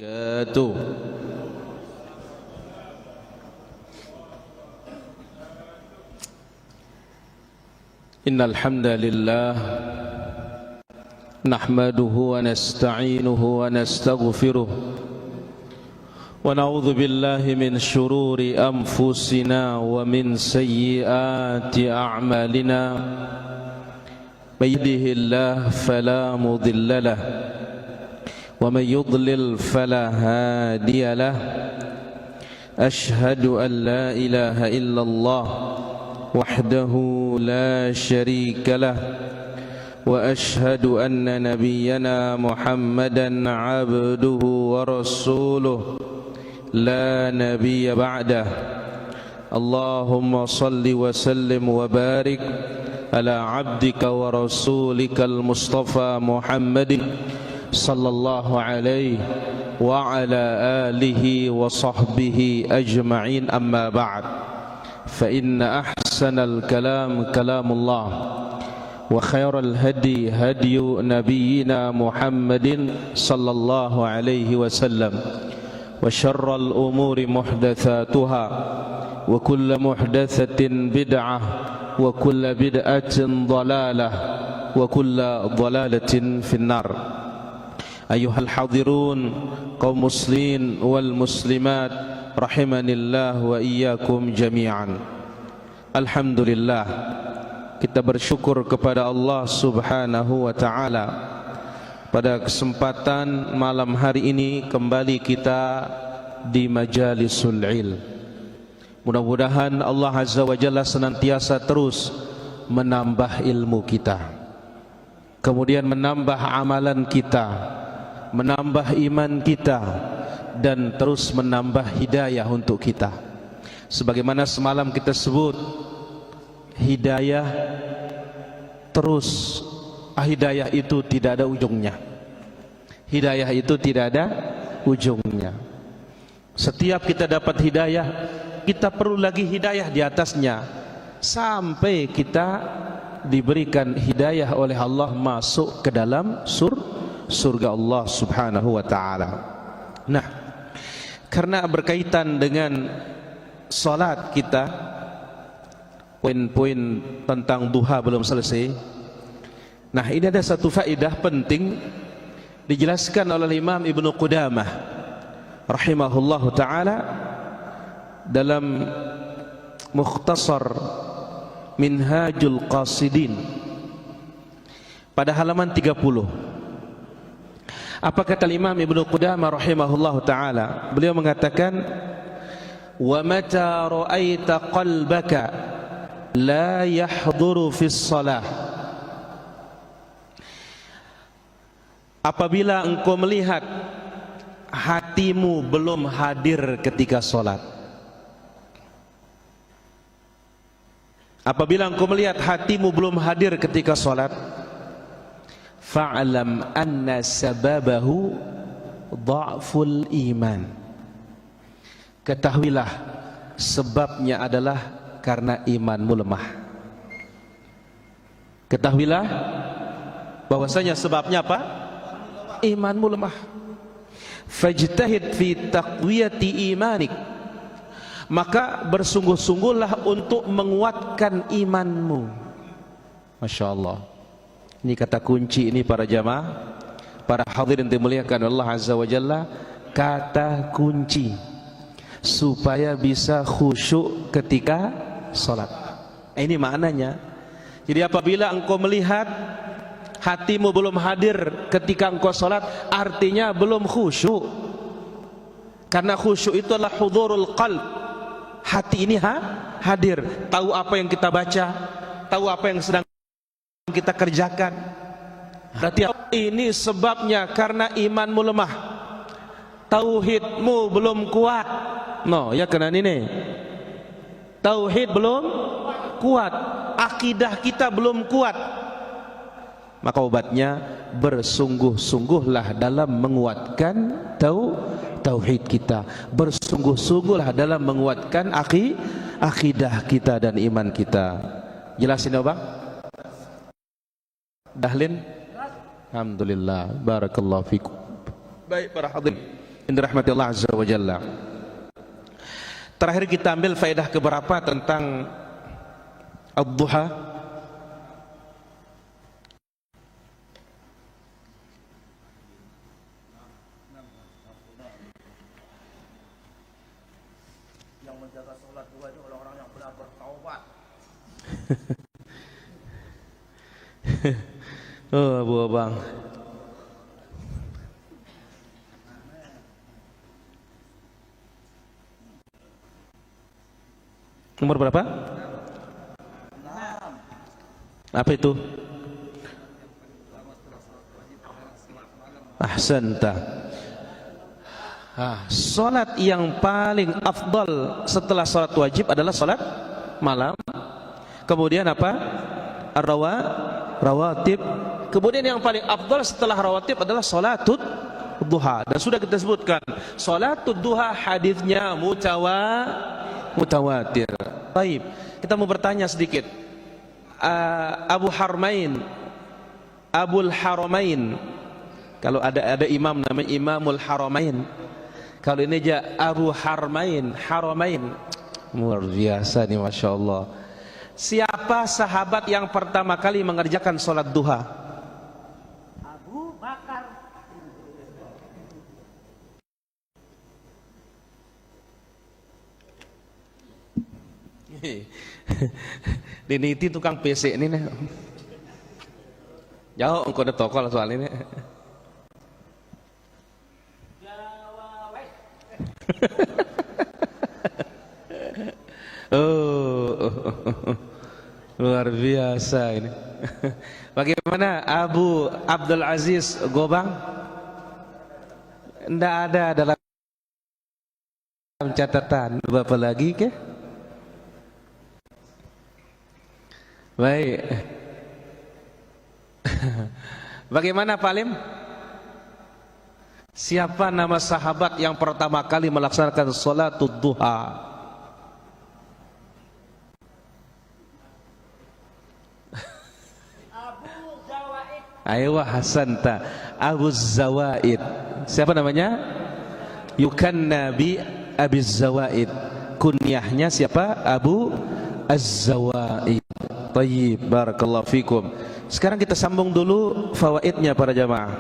wabarakatuh. Innal hamdalillah nahmaduhu wa nasta'inuhu wa nastaghfiruh wa na'udzu billahi min shururi anfusina wa min sayyiati a'malina. May yahdihillahu fala mudilla lahu wa may yudlil fala hadiya lahu. Ashhadu an la ilaha illallah wahdahu la syarika lah wa ashhadu anna nabiyyana Muhammadan abduhu wa rasuluh la nabiyya ba'dah. Allahumma salli wa sallim wa barik ala abdika wa rasulika al-Mustafa Muhammadin sallallahu alaihi wa ala alihi wa sahbihi ajma'in, amma ba'd. Fa inna ahsanal kalam kalamullah wa khairal hadi hadiyu nabiyyina Muhammadin sallallahu alaihi wasallam wa syarral umuri muhdatsatuha wa kullu muhdatsatin bid'ah wa kullu bid'atin dhalalah wa kullu dhalalatin finnar. Ayuhal hadirun kaum muslimin wal muslimat rahimanillah wa iyyakum jami'an. Alhamdulillah, kita bersyukur kepada Allah Subhanahu wa taala pada kesempatan malam hari ini kembali kita di majalisul ilm. Mudah-mudahan Allah Azza wa Jalla senantiasa terus menambah ilmu kita, kemudian menambah amalan kita, menambah iman kita, dan terus menambah hidayah untuk kita. Sebagaimana semalam kita sebut, hidayah terus, hidayah itu tidak ada ujungnya. Hidayah itu tidak ada ujungnya. Setiap kita dapat hidayah, kita perlu lagi hidayah di atasnya, sampai kita diberikan hidayah oleh Allah masuk ke dalam surga Allah Subhanahu wa ta'ala. Nah, karena berkaitan dengan salat kita, poin-poin tentang duha belum selesai. Nah, ini ada satu faedah penting dijelaskan oleh Imam Ibnu Qudamah rahimahullahu ta'ala dalam Mukhtasar Minhajul Qasidin pada halaman 30. Apa kata Imam Ibnu Qudamah rahimahullahu ta'ala? Beliau mengatakan, wa mata ra'aita qalbaka la yahduru fis salah. Apabila engkau melihat hatimu belum hadir ketika salat. Apabila engkau melihat hatimu belum hadir ketika salat, fa'lam anna sababahu dha'ful iman. Ketahuilah sebabnya adalah karena imanmu lemah. Ketahuilah bahwasanya sebabnya apa? Imanmu lemah. Fajtahid fi taqwiyati imanik. Maka bersungguh-sungguhlah untuk menguatkan imanmu. Masya Allah. Ini kata kunci ini para jamaah, para hadirin dimuliakan Allah Azza wa Jalla. Kata kunci supaya bisa khusyuk ketika salat. Ini maknanya. Jadi apabila engkau melihat hatimu belum hadir ketika engkau salat, artinya belum khusyuk. Karena khusyuk itu adalah hudurul qalb. Hati ini hadir, tahu apa yang kita baca, tahu apa yang sedang kita kerjakan. Berarti ini sebabnya karena imanmu lemah, tauhidmu belum kuat. No, ya kena ini. Tauhid belum kuat, akidah kita belum kuat. Maka obatnya bersungguh-sungguhlah dalam menguatkan tauhid kita. Bersungguh-sungguhlah dalam menguatkan akidah kita dan iman kita. Jelasin apa? Dahlin? Alhamdulillah, barakallahu fikum. Baik para hadirin yang dirahmati Allah Azza wa Jalla. Terakhir kita ambil faedah keberapa tentang ad-duha? Yang menjaga sholat duha itu orang-orang yang benar bertaubat. Oh, Abu Abang. Nomor berapa? 6. Apa itu? Ahsanta. Salat yang paling afdal setelah salat wajib adalah salat malam. Kemudian apa? Rawatib. Kemudian yang paling afdal setelah rawatib adalah salatud duha. Dan sudah kita sebutkan, salatud duha hadisnya mutawatir. Baik, kita mau bertanya sedikit. Abul Haramain. Kalau ada imam namanya Imamul Haramain. Kalau ini aja Abu Haramain. Luar biasa nih, Masya Allah. Siapa sahabat yang pertama kali mengerjakan sholat duha? Abu Bakar. Diniti tukang PC ini nih. Jauh engkau ada tokol soal ini. Luar biasa ini. Bagaimana Abu Abdul Aziz Gobang? Tidak ada dalam catatan. Berapa lagi ke? Baik. Bagaimana Pak Lim? Siapa nama sahabat yang pertama kali melaksanakan sholatud duha? Ayo Hasanta, Abu Zawaid. Siapa namanya? Yukanna bi Abi Zawaid. Kunyahnya siapa? Abu Az-Zawaid. Tayyib, barakallahu fikum. Sekarang kita sambung dulu fawaidnya para jamaah.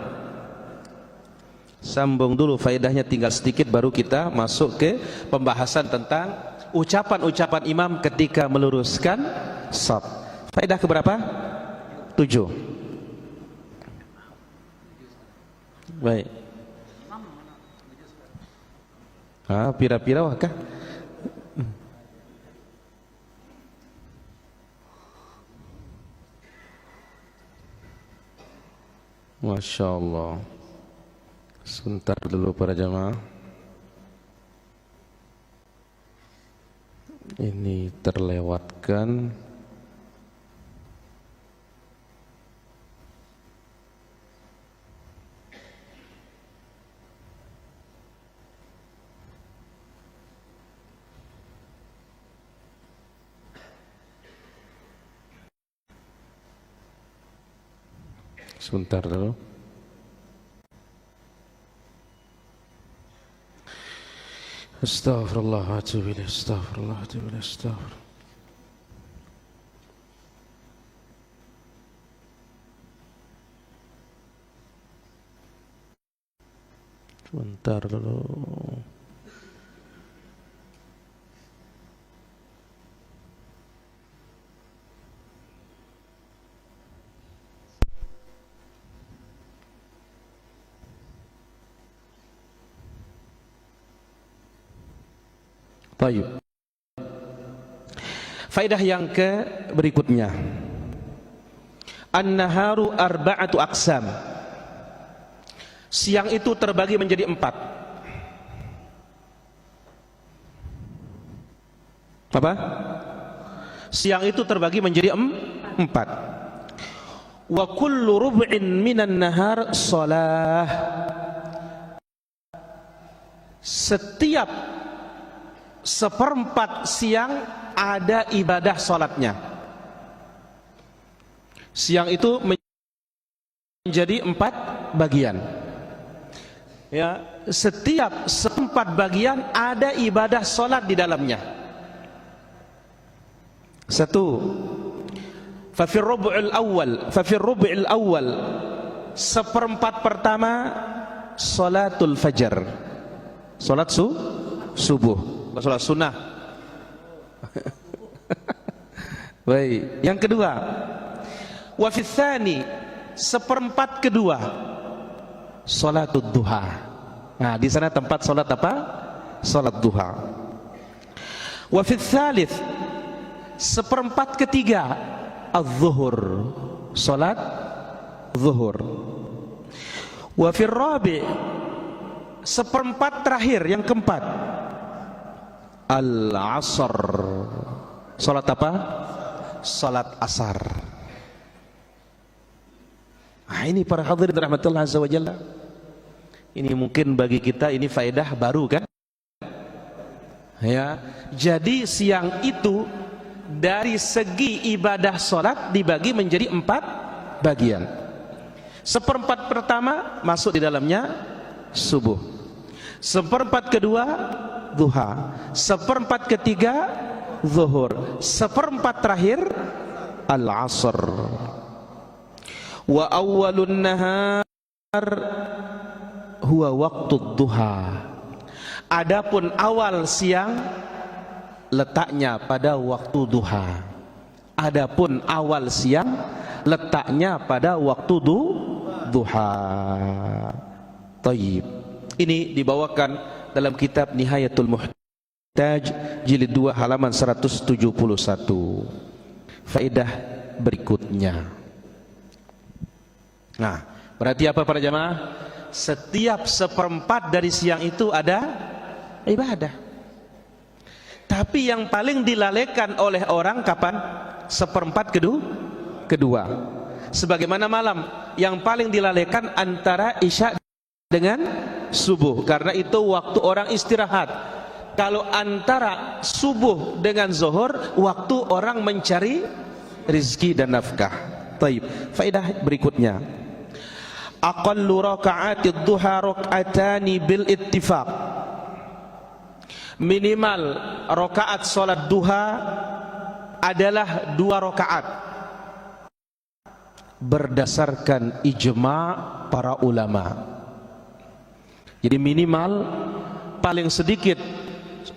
Sambung dulu faedahnya, tinggal sedikit baru kita masuk ke pembahasan tentang ucapan-ucapan imam ketika meluruskan shaf. Faedah keberapa? 7. Baik. Pira-pira wah kah? Masya Allah. Sebentar dulu para jamaah. Ini terlewatkan. Sebentar dulu. Astaghfirullah wa atubu ilaih. Astaghfirullah wa atubu ilaih. Astaghfirullah. Sebentar dulu. Baik. Faedah yang ke berikutnya. An-naharu arba'atu aqsam. Siang itu terbagi menjadi 4. Apa? Siang itu terbagi menjadi 4. Wa kullu rub'in minan nahar shalah. Setiap seperempat siang ada ibadah salatnya. Siang itu menjadi 4 bagian. Ya, setiap seperempat bagian ada ibadah solat di dalamnya. Satu, fafir rubu'il awal, seperempat pertama salatul fajar, salat subuh, salat sunnah. Baik, yang kedua, wa fi tsani, seperempat kedua salatul duha. Nah, di sana tempat salat apa? Salat duha. Wa fi tsalits, seperempat ketiga az-zuhur, salat zuhur. Wa fi rabi', seperempat terakhir yang keempat al-asr, salat apa? Salat asar. Nah, ini para hadirin rahmatullah azza wa jalla. Ini mungkin bagi kita ini faedah baru kan? Ya, jadi siang itu dari segi ibadah salat dibagi menjadi 4 bagian. Seperempat pertama masuk di dalamnya subuh. Seperempat kedua duha. Seperempat ketiga zuhur. Seperempat terakhir al-asr. Wa awwalun nahar huwa waqtu duha. Adapun awal siang letaknya pada waktu duha. Adapun awal siang letaknya pada waktu duha. Tayyib. Ini dibawakan dalam kitab Nihayatul Muhtaj jilid 2 halaman 171. Faedah berikutnya. Nah, berarti apa para jamaah? Setiap seperempat dari siang itu ada ibadah. Tapi yang paling dilalaikan oleh orang kapan? Seperempat kedua. Sebagaimana malam yang paling dilalaikan antara isya dengan subuh, karena itu waktu orang istirahat. Kalau antara subuh dengan zuhur, waktu orang mencari rizki dan nafkah. Taib. Faedah berikutnya, aqallu raka'atid duha rak'atani bil ittifaq. Minimal rakaat salat duha adalah 2 rakaat berdasarkan ijma' para ulama. Jadi minimal paling sedikit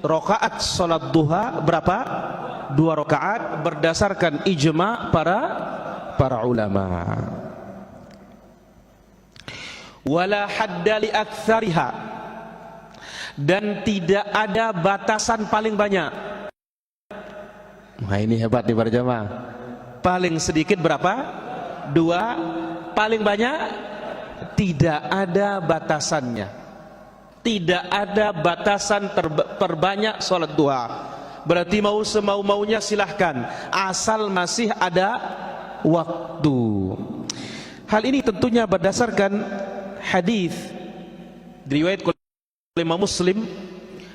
rakaat salat duha berapa? 2 rakaat berdasarkan ijma' para ulama. Wala hadda li aktsariha, dan tidak ada batasan paling banyak. Nah, ini hebat nih para jamaah. Paling sedikit berapa? 2. Paling banyak tidak ada batasannya. Tidak ada batasan terbanyak salat duha. Berarti mau semau-maunya silahkan, asal masih ada waktu. Hal ini tentunya berdasarkan hadis diriwayatkan oleh Imam Muslim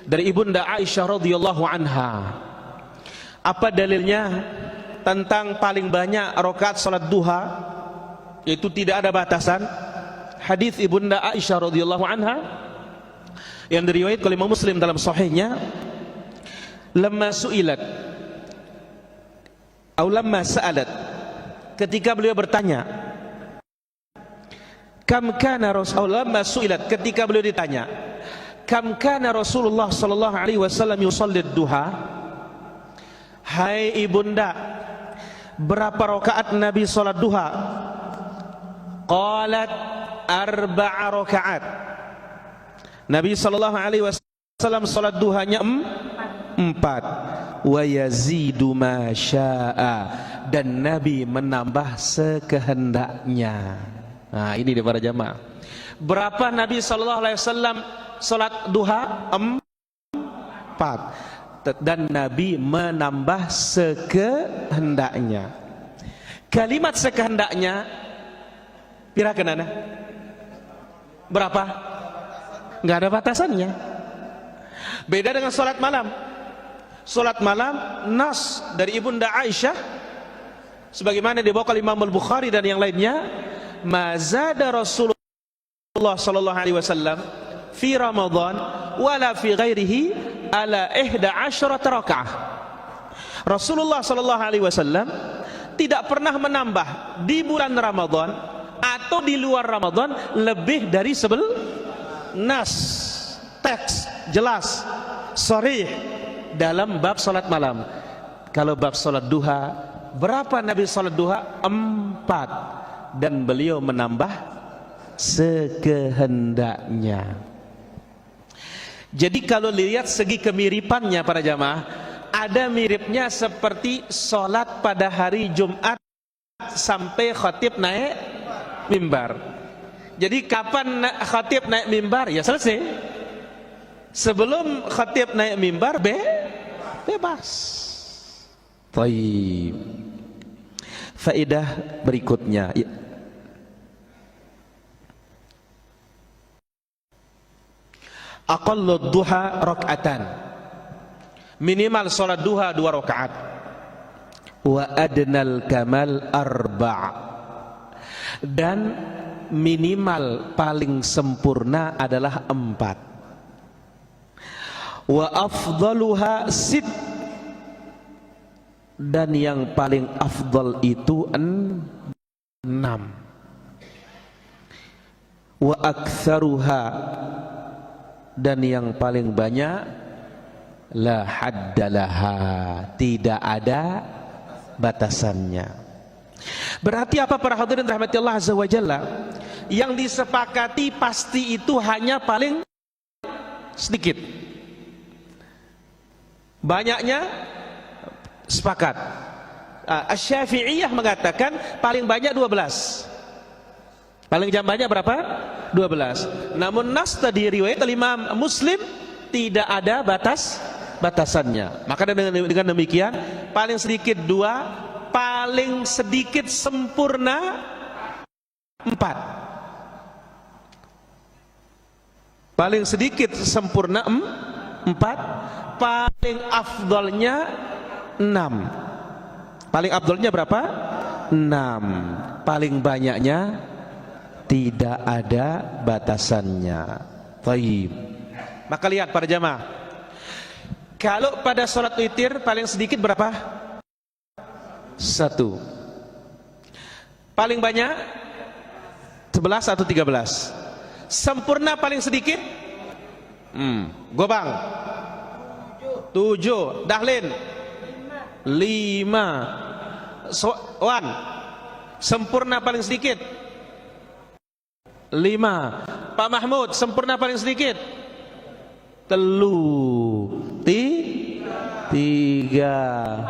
dari Ibunda Aisyah radhiyallahu anha. Apa dalilnya tentang paling banyak rakaat salat duha, yaitu tidak ada batasan? Hadis Ibunda Aisyah radhiyallahu anha yang diriwayatkan oleh Imam Muslim dalam sahihnya, lamma su'ilat atau lamma sa'alat, ketika beliau bertanya, kam kana Rasulullah, lamma su'ilat, ketika beliau ditanya, kam kana Rasulullah sallallahu alaihi wasallam yusalli duha, hai ibunda, berapa rakaat Nabi salat duha? Qalat 4 rakaat. Nabi sallallahu alaihi wasallam salat duhanya 4. Wa yazidu ma syaa, dan Nabi menambah sekehendaknya. Nah, ini dia para jamaah. Berapa Nabi sallallahu alaihi wasallam salat duha? 4. Dan Nabi menambah sekehendaknya. Kalimat sekehendaknya kira-kira berapa? Enggak ada batasannya. Beda dengan salat malam. Salat malam nas dari Ibunda Aisyah sebagaimana dibawa oleh Imam Al-Bukhari dan yang lainnya, mazada Rasulullah sallallahu alaihi wasallam fi Ramadan wala fi ghairihi ala 11 rakaah. Rasulullah sallallahu alaihi wasallam tidak pernah menambah di bulan Ramadan atau di luar Ramadan lebih dari nas, teks jelas sharih dalam bab salat malam. Kalau bab salat duha, berapa Nabi salat duha? 4, dan beliau menambah sekehendaknya. Jadi kalau lihat segi kemiripannya para jamaah, ada miripnya seperti salat pada hari Jumat sampai khatib naik mimbar. Jadi kapan khatib naik mimbar? Ya selesai. Sebelum khatib naik mimbar bebas. Taib. Faedah berikutnya. Aqallu duha rak'atan. Minimal salat duha 2 rakaat. Wa adnal kamal 4. Dan minimal paling sempurna adalah 4. Wa afdaluha 6. Dan yang paling afdal itu 6. Wa aktsaruha, dan yang paling banyak la haddalaha, tidak ada batasannya. Berarti apa para hadirin rahmati Allah azza wa jalla? Yang disepakati pasti itu hanya paling sedikit. Banyaknya sepakat. Asy-Syafi'iyah mengatakan paling banyak 12. Paling banyak berapa? 12. Namun nas tadi riwayat Imam Muslim tidak ada batasannya. Maka dengan demikian paling sedikit 2, paling sedikit sempurna 4. Paling sedikit sempurna 4, paling afdalnya 6. Paling afdalnya berapa? 6. Paling banyaknya tidak ada batasannya. Baik. Maka lihat para jamaah, kalau pada sholat witir paling sedikit berapa? 1. Paling banyak 11 atau 13? Sempurna paling sedikit? Gobang 7. Dahlin 5. Wan, sempurna paling sedikit 5. Pak Mahmud, sempurna paling sedikit 3. 3.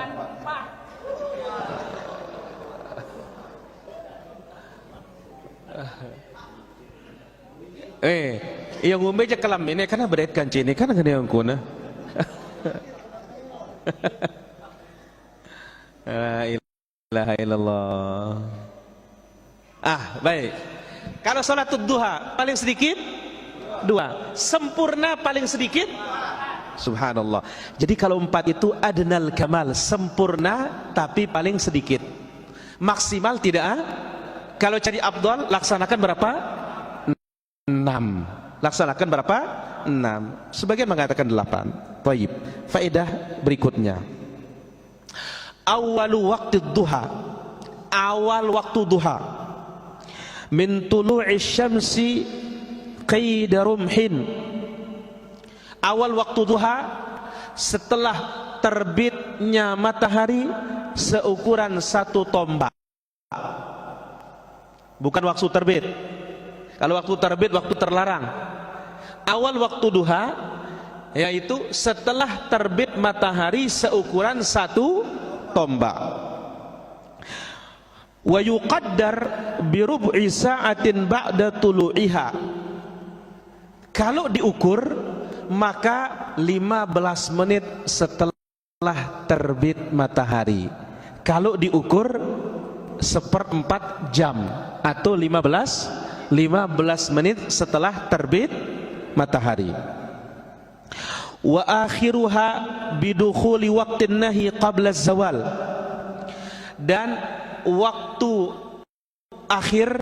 Yang ngombe aja kelam ini karena berat kanci ini kan yang kuna. La ilaha illallah. Baik. Kalau salatul duha paling sedikit 2, sempurna paling sedikit. Subhanallah. Jadi kalau 4 itu adnal kamal, sempurna tapi paling sedikit. Maksimal tidak. Kalau cari afdal laksanakan berapa? 6. Laksanakan berapa? 6. Sebagian mengatakan 8. Baik. Faedah berikutnya. Awalu waktu duha. Awal waktu duha. Min tulu'i syamsi qida rumhin. Awal waktu duha setelah terbitnya matahari seukuran 1 tombak. Bukan waktu terbit. Kalau waktu terbit waktu terlarang. Awal waktu duha yaitu setelah terbit matahari seukuran 1 tombak. Wa yuqaddar bi rub'i sa'atin ba'da tulu'iha. Kalau diukur maka 15 menit setelah terbit matahari. Kalau diukur 1/4 jam atau 15 menit setelah terbit matahari. Wa akhiruha bidukhuli waqtin nahi qabla zawal. Dan waktu akhir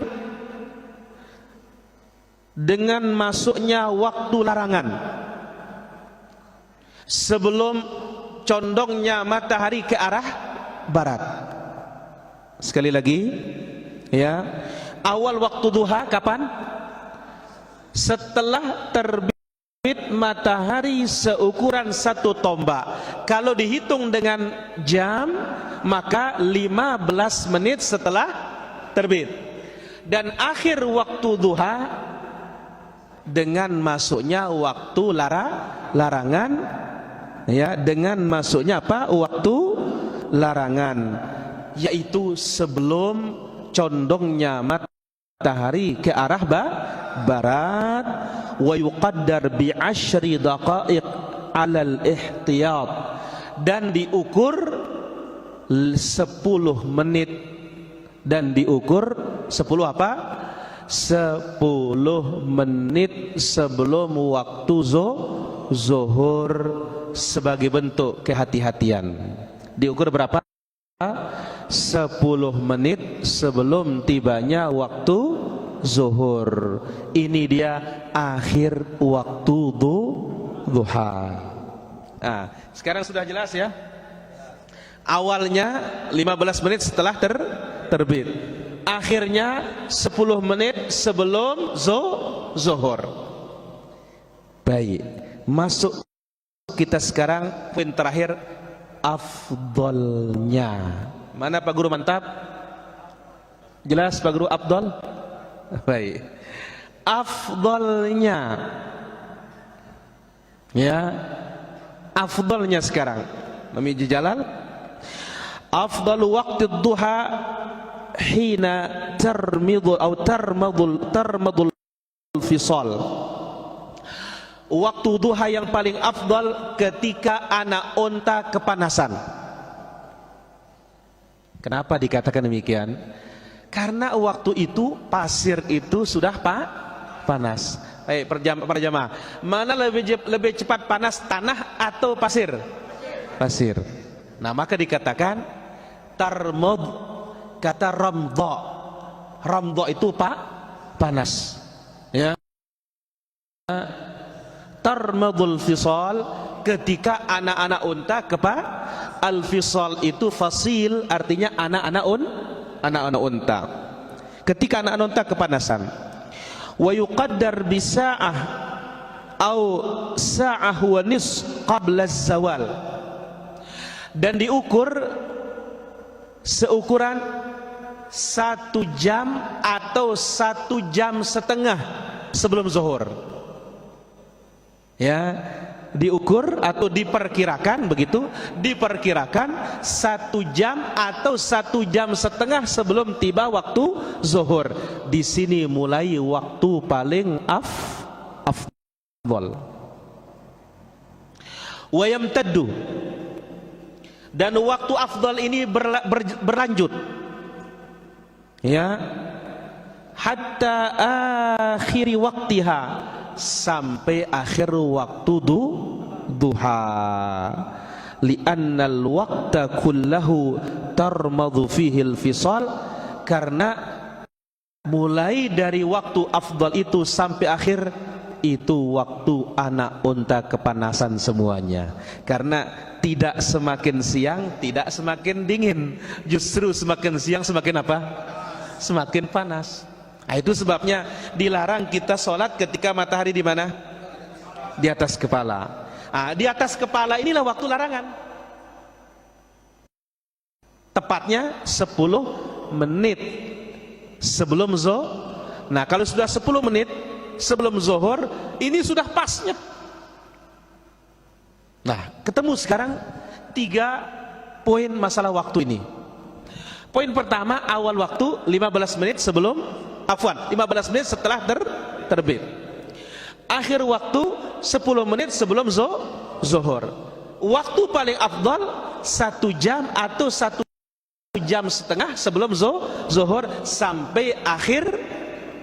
dengan masuknya waktu larangan, sebelum condongnya matahari ke arah barat. Sekali lagi, ya, awal waktu duha kapan? Setelah terbit matahari seukuran 1 tombak. Kalau dihitung dengan jam, maka 15 menit setelah terbit. Dan akhir waktu duha dengan masuknya waktu larangan, ya, dengan masuknya apa? Waktu larangan, yaitu sebelum condongnya matahari ke arah barat. Wa yuqaddar bi 10 daqaiq 'ala al-ihtiyat, dan diukur 10 menit, dan diukur 10 apa? 10 menit sebelum waktu zuhur, sebagai bentuk kehati-hatian. Diukur berapa? 10 menit sebelum tibanya waktu zuhur. Ini dia akhir waktu duha. Nah, sekarang sudah jelas ya. Awalnya 15 menit setelah terbit. Akhirnya 10 menit sebelum zuhur. Baik, masuk kita sekarang poin terakhir, afdolnya. Mana Pak Guru mantap? Jelas Pak Guru afdol? Baik. Afdolnya. Ya. Afdolnya sekarang. Memiji Jalal. Afdalu waqti duha hina tarmadul fisal. Waktu duha yang paling afdal ketika anak unta kepanasan. Kenapa dikatakan demikian? Karena waktu itu pasir itu sudah panas. Baik, para jamaah, mana lebih cepat panas, tanah atau pasir? Pasir. Nah, maka dikatakan tarmud, kata ramdha. Ramdha itu panas. Ya. Tarmadul fisal, ketika anak-anak unta al-fisal itu fasil, artinya anak-anak unta. Ketika anak-anak unta kepanasan. Wa yuqaddar bisa'ah au sa'ah wa nis qabla zawal, dan diukur seukuran 1 jam atau 1 jam setengah sebelum zuhur. Ya, diukur atau diperkirakan, begitu, diperkirakan 1 jam atau 1 jam setengah sebelum tiba waktu zuhur. Di sini mulai waktu paling afdal. Wa yamtaddu, dan waktu afdal ini berlanjut, ya, hatta akhiri waktiha, sampai akhir waktu duha. Li'annal waqta kullahu tarmadu fihi al-fisal, karena mulai dari waktu afdal itu sampai akhir itu waktu anak unta kepanasan semuanya. Karena tidak semakin siang tidak semakin dingin, justru semakin siang semakin apa? Semakin panas. Nah, itu sebabnya dilarang kita sholat ketika matahari di mana? Di atas kepala. Nah, di atas kepala inilah waktu larangan. Tepatnya 10 menit sebelum zuhur. Nah, kalau sudah 10 menit sebelum zuhur, ini sudah pasnya. Nah, ketemu sekarang 3 poin masalah waktu ini. Poin pertama, awal waktu 15 menit sebelum 15 menit setelah terbit. Akhir waktu 10 menit sebelum zuhur. Waktu paling afdal 1 jam atau 1 jam setengah sebelum zuhur, sampai akhir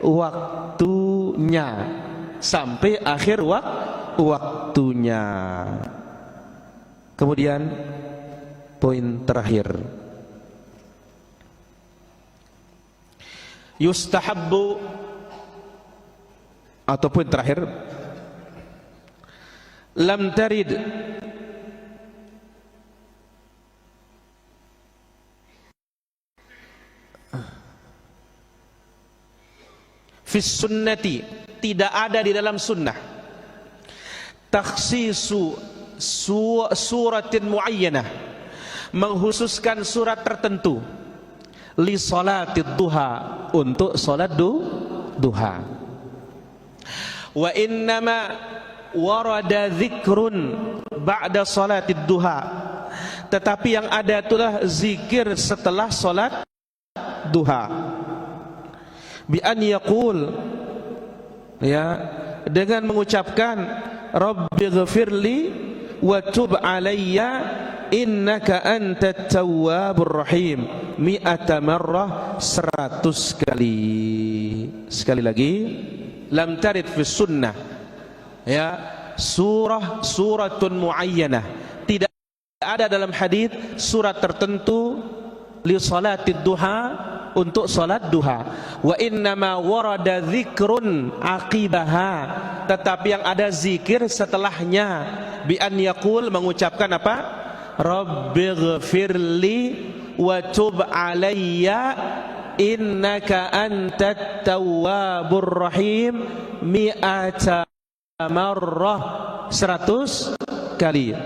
waktunya. Sampai akhir waktunya. Kemudian poin terakhir, yustahabbu ataupun terakhir, lam tarid fis sunnati, tidak ada di dalam sunnah takhsisu suratin muayyanah, menghususkan surat tertentu li salatid duha, untuk salat duha. Wa innama warada dzikrun ba'da salatid duha, tetapi yang ada itulah zikir setelah salat duha. Bi an yaqul, ya, dengan mengucapkan rabbighfirli wa tub alayya innaka antat tawwabur rahim, mi'ata marrah, 100 kali. Sekali lagi, lam tarid fi sunnah, ya, suratun muayyanah, tidak ada dalam hadis surat tertentu li salatid duha, untuk salat duha. Wa innama warada dzikrun aqibaha, tetapi yang ada zikir setelahnya. Bi an yaqul, mengucapkan apa? Rabbighfirli wa tub alayya innaka antat tawwabur rahim, mi'ata marrah, 100 kali.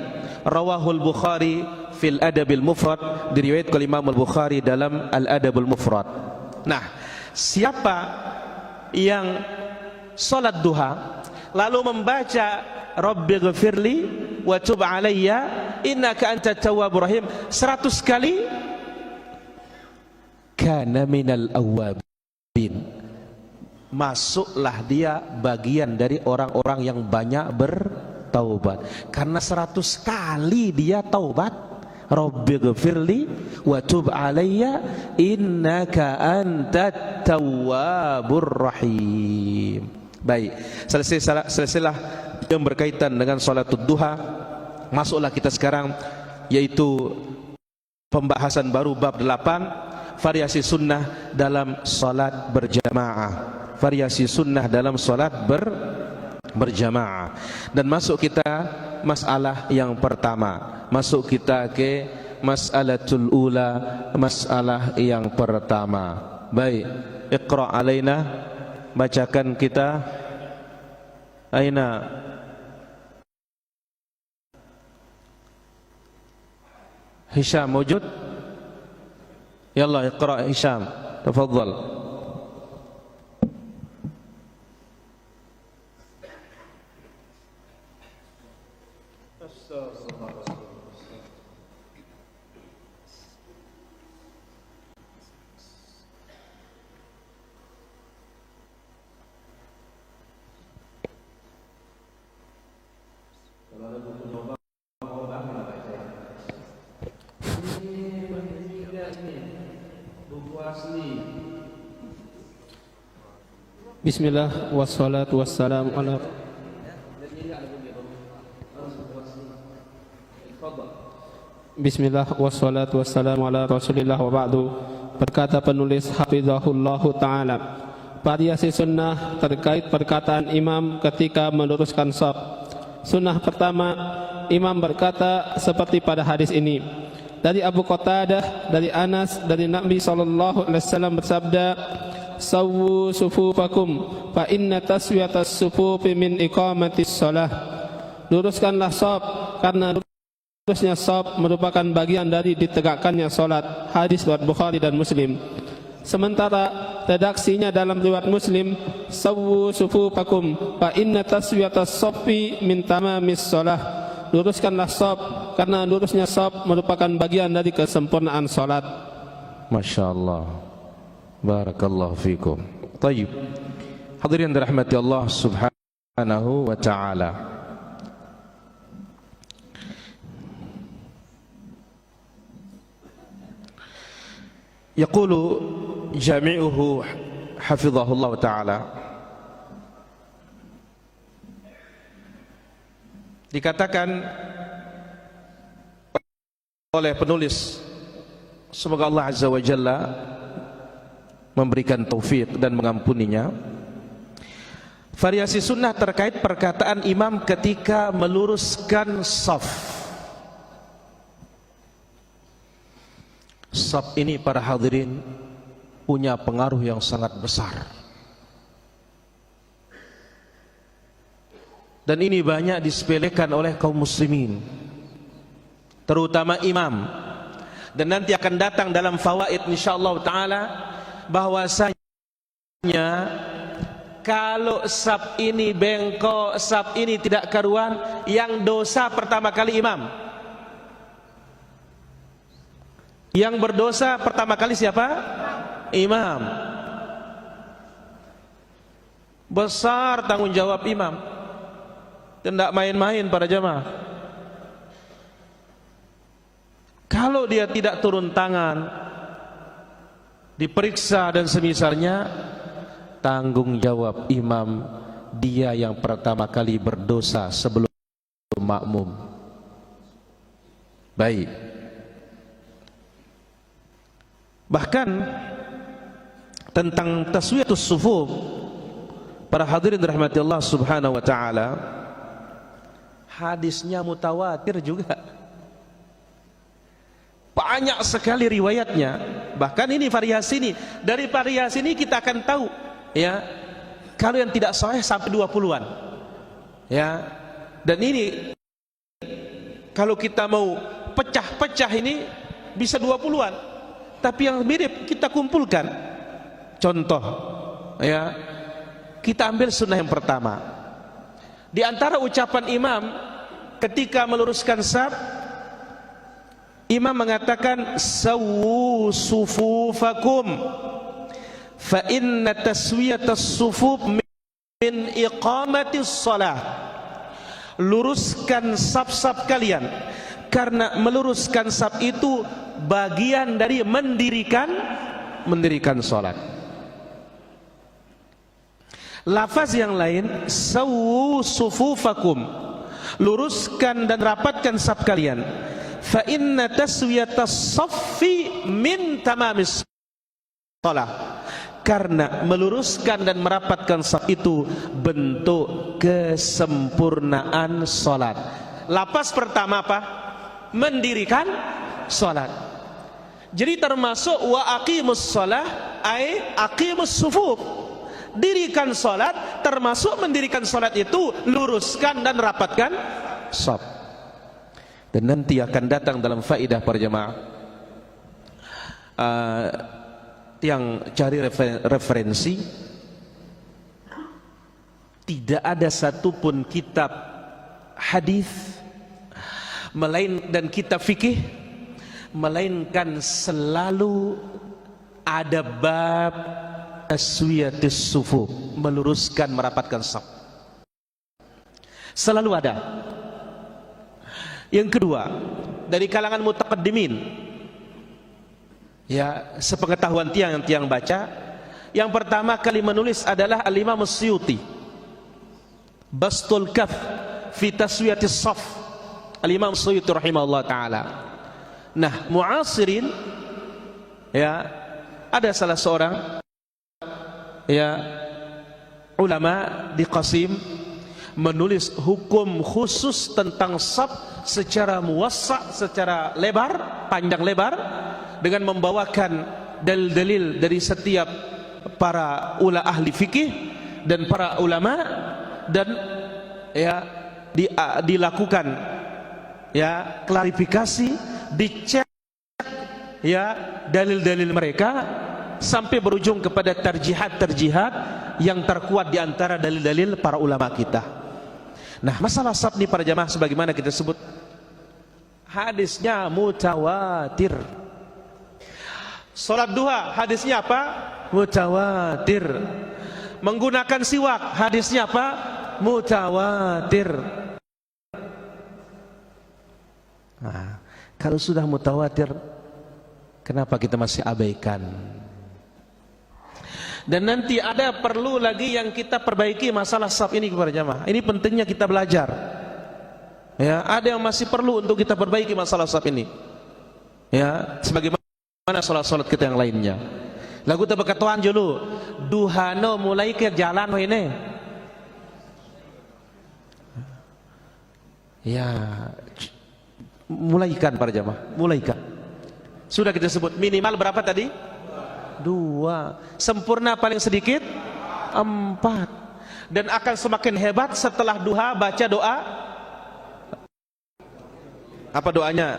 Rawahul Bukhari fil Adabil Mufrad, diriwayatkan oleh Imam Al-Bukhari dalam Al-Adabul Mufrad. Nah, siapa yang salat duha lalu membaca Rabbighfirli wa tub alayya innaka antat tawwabur rahim 100 kali, kana minal awwabin, masuklah dia bagian dari orang-orang yang banyak bertaubat, karena 100 kali dia taubat. Rabbighfirli wa tub alayya innaka antat tawwabur rahim. Baik, selesailah yang berkaitan dengan salatul duha. Masuklah kita sekarang, yaitu pembahasan baru bab 8, variasi sunnah dalam salat berjamaah. Variasi sunnah dalam salat berjamaah. Dan masuk kita masalah yang pertama, masuk kita ke mas'alatul ula, masalah yang pertama. Baik, iqra alaina, bacakan kita. Aina Hisham wujud? Yalla iqra Hisham, tafadhal. Bismillah wassalatu wassalamu ala Bismillah wassalatu wassalamu ala Rasulillah wa ba'du. Berkata penulis hafizahullahu ta'ala, variasi sunnah terkait perkataan imam ketika meluruskan shaf. Sunnah pertama, imam berkata seperti pada hadis ini. Dari Abu Qatadah, dari Anas, dari Nabi SAW bersabda, Sawwu sufufakum fa inna taswiyatas sufufi min iqamatis shalah. Luruskanlah shaf, karena lurusnya shaf merupakan bagian dari ditegakkannya salat. Hadis riwayat Bukhari dan Muslim. Sementara redaksinya dalam riwayat Muslim, Sawwu sufufakum fa inna taswiyatas saffi min tamamis shalah. Luruskanlah shaf, karena lurusnya shaf merupakan bagian dari kesempurnaan salat. Masyaallah. Barakallahu fikum. Tayyib. Hadirin dirahmati Allah Subhanahu wa ta'ala. Yaqulu jami'uhu hafizahullah ta'ala, dikatakan oleh penulis, semoga Allah Azza wa Jalla memberikan taufik dan mengampuninya, Variasi sunnah terkait perkataan imam ketika meluruskan shaf. Shaf ini para hadirin punya pengaruh yang sangat besar. Dan ini banyak disepelekan oleh kaum muslimin, terutama imam. Dan nanti akan datang dalam fawaid insyaallah taala bahwasanya kalau saf ini bengkok, saf ini tidak karuan, yang dosa pertama kali imam. Yang berdosa pertama kali siapa? Imam. Besar tanggung jawab imam. Tidak main-main para jamaah. Kalau dia tidak turun tangan, diperiksa dan semisalnya, tanggung jawab imam, dia yang pertama kali berdosa sebelum makmum. Baik. Bahkan tentang taswiyatus sufuf, para hadirin rahmati Allah subhanahu wa ta'ala, hadisnya mutawatir juga. Banyak sekali riwayatnya. Bahkan ini variasi ini. Dari variasi ini kita akan tahu, ya, kalau yang tidak sahih sampai 20-an. Ya. Dan ini kalau kita mau pecah-pecah ini bisa 20-an. Tapi yang mirip kita kumpulkan. Contoh, ya. Kita ambil sunnah yang pertama. Di antara ucapan imam ketika meluruskan shaf, imam mengatakan sawu sufufakum fa inna taswiyatas sufuf min iqamatis shalah. Luruskan saf-saf kalian, karena meluruskan saf itu bagian dari mendirikan salat. Lafaz yang lain, sawu sufufakum, luruskan dan rapatkan saf kalian. Fa inna taswiyatas saffi min tamamis shalah. Karena meluruskan dan merapatkan saf itu bentuk kesempurnaan salat. Lafaz pertama apa? Mendirikan salat. Jadi termasuk wa aqimus shalah ay aqimus sufuf. Dirikan salat, termasuk mendirikan salat itu luruskan dan rapatkan shaf. Dan nanti akan datang dalam faidah para jemaah, yang cari referensi, tidak ada satupun kitab hadis dan kitab fikih melainkan selalu ada bab taswiyatus sufuf, meluruskan merapatkan shaf. Selalu ada. Yang kedua, dari kalangan mutaqaddimin, ya, sepengetahuan tiang baca, yang pertama kali menulis adalah Al-Imam As-Suyuti, Bastul Kaf fi Taswiyatis Shaf, Al-Imam As-Suyuti rahimahullah ta'ala. Nah, muasirin, ya, ada salah seorang, ya, ulama di Qasim menulis hukum khusus tentang shaf secara muwassa', secara lebar, panjang lebar, dengan membawakan dalil-dalil dari setiap para ahli fikih dan para ulama, dan ya dilakukan, ya, klarifikasi, dicek, ya, dalil-dalil mereka sampai berujung kepada terjihat yang terkuat di antara dalil-dalil para ulama kita. Nah, masalah shaf ini para jamaah sebagaimana kita sebut, hadisnya mutawatir. Salat duha hadisnya apa? Mutawatir. Menggunakan siwak hadisnya apa? Mutawatir. Nah, kalau sudah mutawatir, kenapa kita masih abaikan? Dan nanti ada perlu lagi yang kita perbaiki masalah shaf ini kepada jamaah. Ini pentingnya kita belajar. Ya, ada yang masih perlu untuk kita perbaiki masalah shaf ini. Ya, sebagaimana salat-salat kita yang lainnya. Lagu tabakatuan dulu, duhano mulai ke jalan ini. Ya, mulaikan para jamaah, mulaikan. Sudah kita sebut minimal berapa tadi? 2. Sempurna paling sedikit 4. Dan akan semakin hebat setelah duha baca doa. Apa doanya?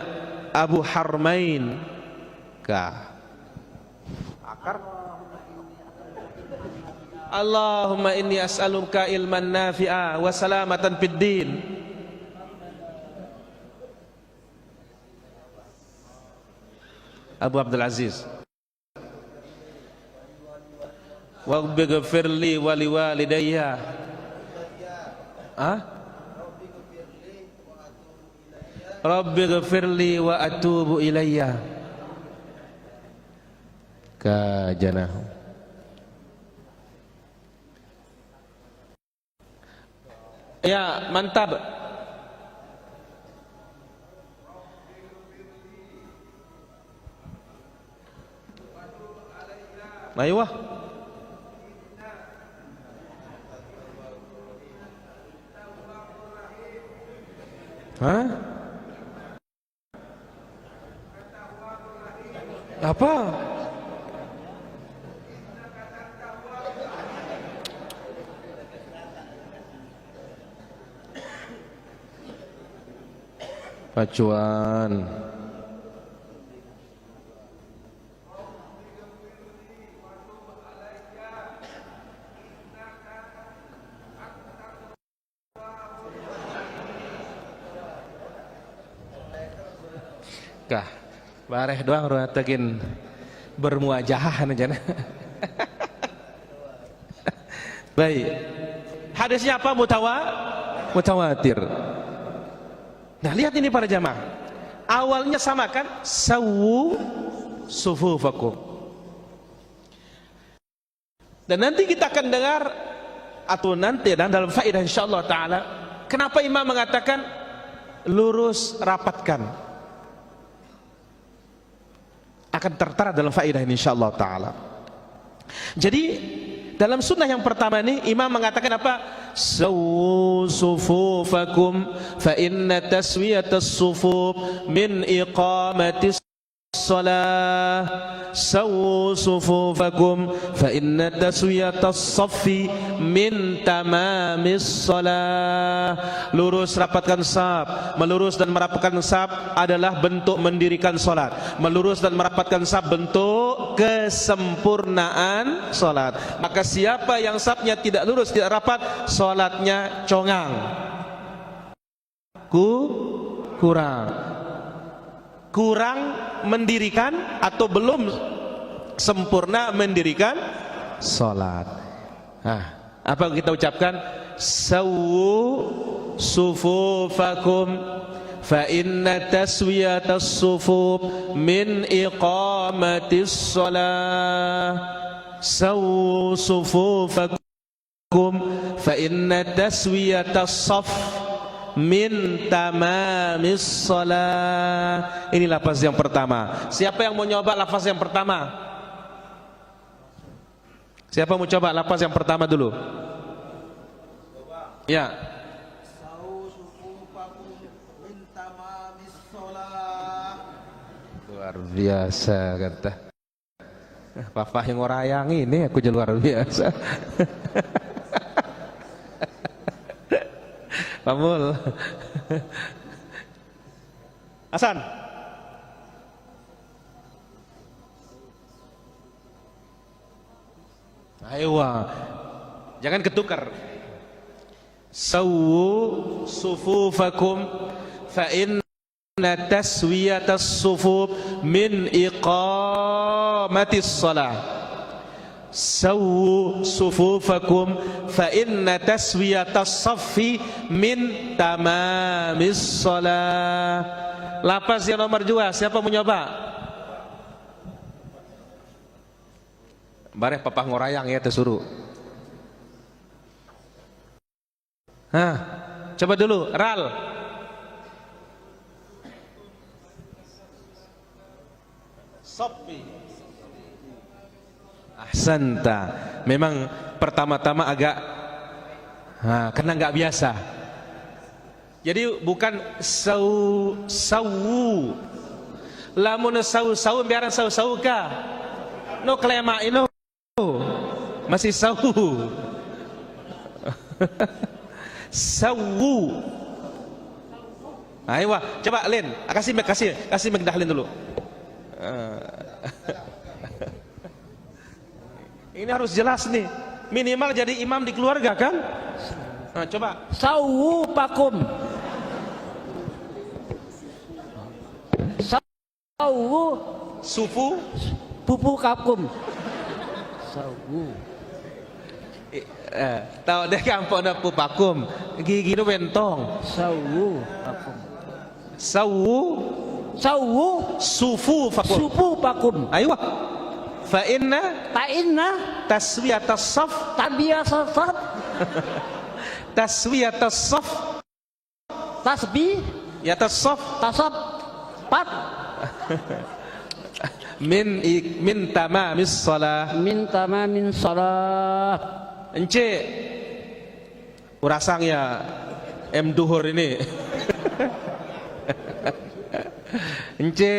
Abu Harmain kah? Akar. Allahumma inni as'aluka ilman nafi'a wa salamatan fid din. Abu Abdul Aziz. Waghfir li wa liwalidayya. Rabbi ghfirli wa atubu ilayya. Kajanahu. Ya, mantap. Ayo. Hah? Apa? Pacuan. Kah, bareh doang ruatakin bermuajahan aja. Baik. Hadisnya apa? Mutawatir. Nah, lihat ini para jamaah. Awalnya sama kan? Sawu sufufakum. Dan nanti kita akan dengar atau nanti dan dalam faedah insyaallah taala, kenapa imam mengatakan lurus rapatkan? Akan tertera dalam faedah ini insyaallah taala. Jadi dalam sunnah yang pertama ini imam mengatakan apa? Sawu sufufakum fa inna taswiyatas sufuf min iqamatis salah. Sawu sufufakum fa inna taswiyatas saffi min tamamis salah. Lurus rapatkan saf. Melurus dan merapatkan saf adalah bentuk mendirikan salat. Melurus dan merapatkan saf bentuk kesempurnaan salat. Maka siapa yang safnya tidak lurus, tidak rapat, salatnya congang, kurang mendirikan atau belum sempurna mendirikan salat. Apa yang kita ucapkan? Sawu sufufakum fa inna taswiyatas sufuf min iqamatis shalah. Sawu sufufakum fa inna taswiyatas saf min tamamis shalah. Ini lafaz yang pertama. Siapa yang mau nyoba lafaz yang pertama? Siapa mau coba lafaz yang pertama dulu? Ya. Luar biasa kata. Papa yang ngorayang ini aku jadi luar biasa. Pamul. Hasan. Ayo, jangan ketukar. Sawu sufufakum fa inna taswiyatas sufuf min iqamatis shalah. Sawu sufufakum fa inna taswiyatas saffi min tamamis shalah. Lafaz yang nomor 2, siapa mau nyoba? Bareh papa ngorayang ya tersuruh. Coba dulu, Ral. Saffi. Ahsanta. Memang pertama-tama agak karena nggak biasa. Jadi bukan sawu. Lamun sawu biaran sawu ka. No klema ino. Masih sawu. Sawu. Ayo, coba Lin, kasih Megdahlin dulu. Ini harus jelas nih. Minimal jadi imam di keluarga kan? Nah, coba. Sawu pakum. Sawu Sufu pupu kakum. Sawu. Tahu deh kampung ada pupakum. Gigi nu bentong. Sawu pakum. Sawu sufu fakum. Supu pakum. Ayo. Fa inna taswiyatas saf tabiasat taswiyatas saf tasbih yatas saf tasab pat min tamamis shalah min tamamin salat. Ence urasang ya duhur ini. Ence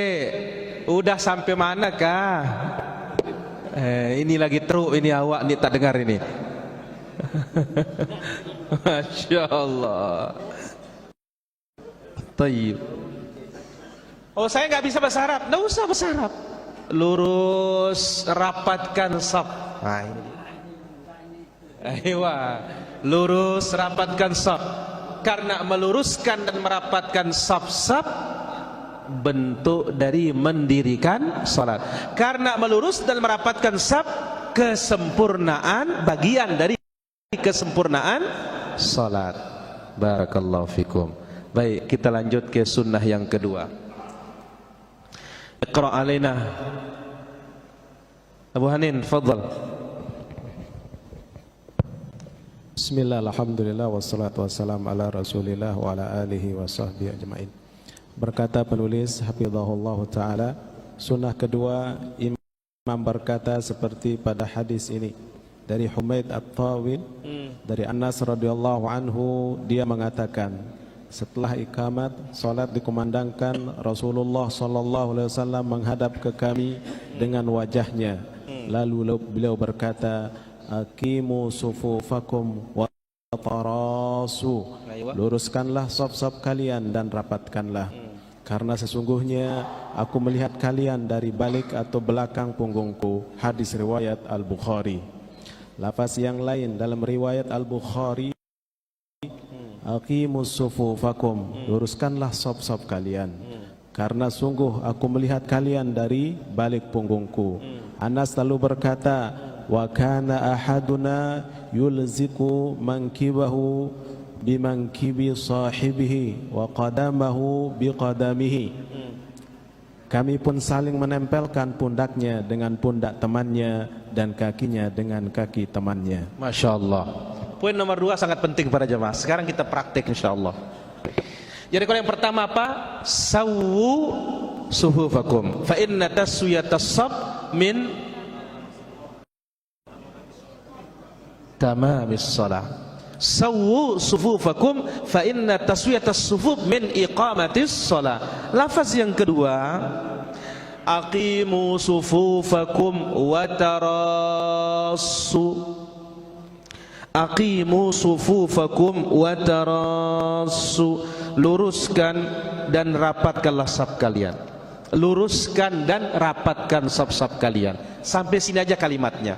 udah sampai mana kah? Ini lagi truk ini awak nih tak dengar ini. Masya Allah. Tayyib. Oh saya nggak bisa bahasa Arab, nggak usah bahasa Arab. Lurus rapatkan saf. Nah, ini. Ayo, lurus rapatkan saf. Karena meluruskan dan merapatkan saf-saf bentuk dari mendirikan salat. Karena melurus dan merapatkan saf kesempurnaan, bagian dari kesempurnaan salat. Barakallahu fikum. Baik, kita lanjut ke sunnah yang kedua. Iqra' alaina. Abu Hanin, fadhal. Bismillah, alhamdulillah, wassalatu wassalamu ala rasulillah wa ala alihi wa sahbihi ajma'in. Berkata penulis hafizahullah ta'ala, sunnah kedua imam berkata seperti pada hadis ini dari Humaid At-Tawil dari Anas radhiyallahu anhu, dia mengatakan setelah iqamat salat dikumandangkan, Rasulullah sallallahu alaihi wasallam menghadap ke kami dengan wajahnya, lalu beliau berkata, aqimu sufufakum wa tarasu, luruskanlah saf-saf kalian dan rapatkanlah, karena sesungguhnya aku melihat kalian dari balik atau belakang punggungku. Hadis riwayat Al-Bukhari. Lafaz yang lain dalam riwayat Al-Bukhari, aqimus sufufakum, luruskanlah saf-saf kalian, karena sungguh aku melihat kalian dari balik punggungku. Anas lalu berkata, wa kana ahaduna yulziku mankibahu bimankibi sahibihi wa qadamahu biqadamihi. Kami pun saling menempelkan pundaknya dengan pundak temannya dan kakinya dengan kaki temannya. Masya Allah. Poin nomor 2 sangat penting para jemaah. Sekarang kita praktik insya Allah. Jadi kalau yang pertama apa? Sawu suhufakum fa inna taswiyatas saf min tamamis shalah. Sawu sufufakum fa inna taswiyatas sufuf min iqamatis shalah. Lafaz yang kedua, aqimu sufufakum wa tarassu. Aqimu sufufakum wa tarassu, luruskan dan rapatkanlah saf kalian. Luruskan dan rapatkan saf-saf kalian. Sampai sini aja kalimatnya.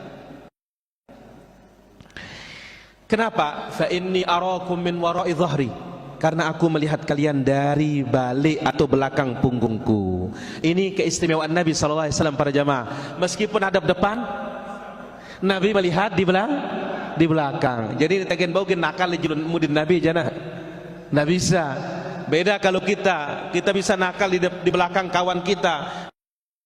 Kenapa? Fa inni arakum min wara'i dhahri, karena aku melihat kalian dari balik atau belakang punggungku. Ini keistimewaan Nabi SAW para jamaah. Meskipun hadap depan, Nabi melihat di belakang. Jadi tagen baukin nakal di julun mudin Nabi jana. Nggak bisa. Beda kalau kita bisa nakal di belakang kawan kita,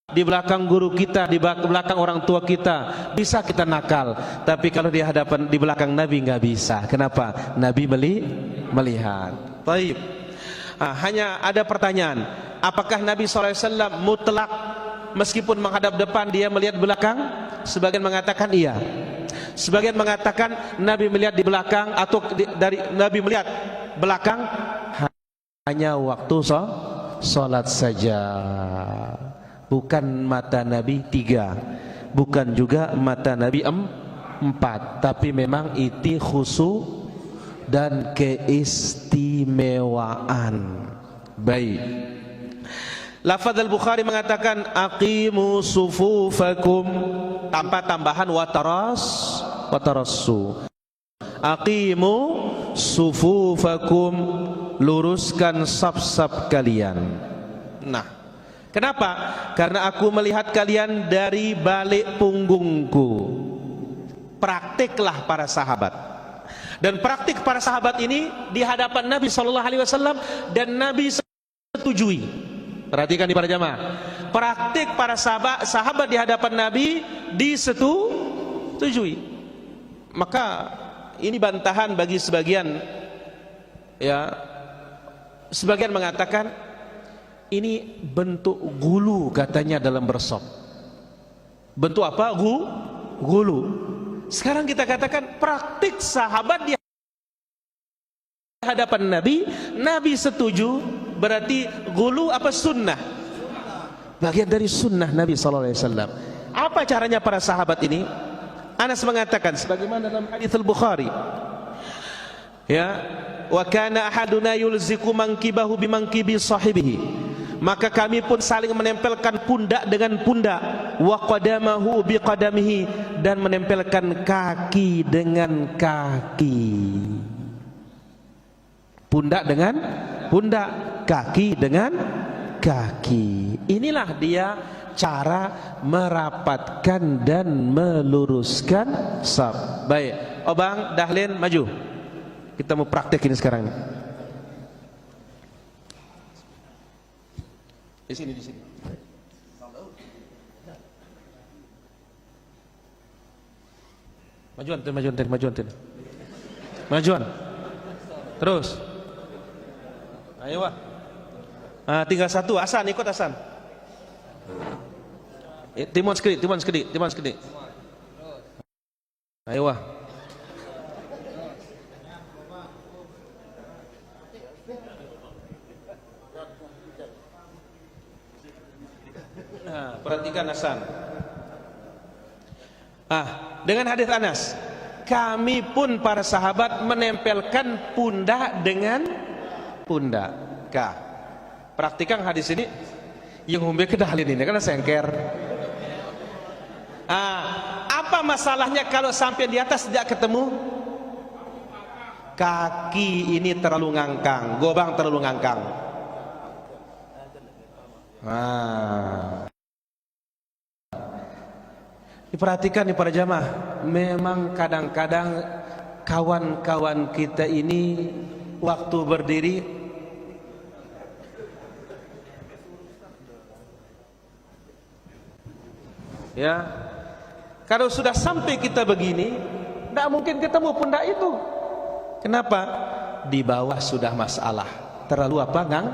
di belakang guru kita, di belakang orang tua kita, bisa kita nakal. Tapi kalau di hadapan, di belakang Nabi nggak bisa. Kenapa? Nabi melihat. Baik. Hanya ada pertanyaan. Apakah Nabi SAW mutlak meskipun menghadap depan dia melihat belakang? Sebagian mengatakan iya. Sebagian mengatakan Nabi melihat di belakang atau dari Nabi melihat belakang hanya waktu sholat saja. Bukan mata Nabi 3, bukan juga mata Nabi 4, tapi memang itu khusu dan keistimewaan. Baik. Lafaz Al-Bukhari mengatakan aqimu sufufakum tanpa tambahan watarassu. Aqimu sufufakum, luruskan saf-saf kalian. Nah, kenapa? Karena aku melihat kalian dari balik punggungku. Praktiklah para sahabat. Dan praktik para sahabat ini di hadapan Nabi SAW dan Nabi setujui. Perhatikan di para jamaah. Praktik para sahabat di hadapan Nabi disetujui. Maka ini bantahan bagi sebagian, ya, sebagian mengatakan ini bentuk gulu katanya dalam bersop. Bentuk apa? Gulu. Sekarang kita katakan praktik sahabat di hadapan Nabi, Nabi setuju, berarti gulu apa? Sunnah. Bagian dari sunnah Nabi SAW. Apa caranya para sahabat ini? Anas mengatakan sebagaimana dalam hadis Al-Bukhari, ya, wa kana ahaduna yulziku mankibahu bimankibi sahibihi, maka kami pun saling menempelkan pundak dengan pundak, wa qadamahu biqadamihi, dan menempelkan kaki dengan kaki. Pundak dengan pundak, kaki dengan kaki. Inilah dia cara merapatkan dan meluruskan saf. Baik, Obang, Dahlin, maju. Kita mau praktek ini sekarang. Di sini. Majuan. Terus. Ayo, Wah. Tinggal satu, Hasan, ikut Hasan. Timon sekali. Ayo, Wah. Perhatikan Hasan. Dengan hadis Anas, kami pun para sahabat menempelkan pundak dengan pundak. Praktikan hadis ini. Yang umbe kedahlin ini karena sengker. Apa masalahnya kalau sampai di atas tidak ketemu? Kaki ini terlalu ngangkang, gobang terlalu ngangkang. Diperhatikan nih para jamaah. Memang kadang-kadang kawan-kawan kita ini waktu berdiri, ya, kalau sudah sampai kita begini, tidak mungkin ketemu pundak itu. Kenapa? Di bawah sudah masalah. Terlalu apa, Gang?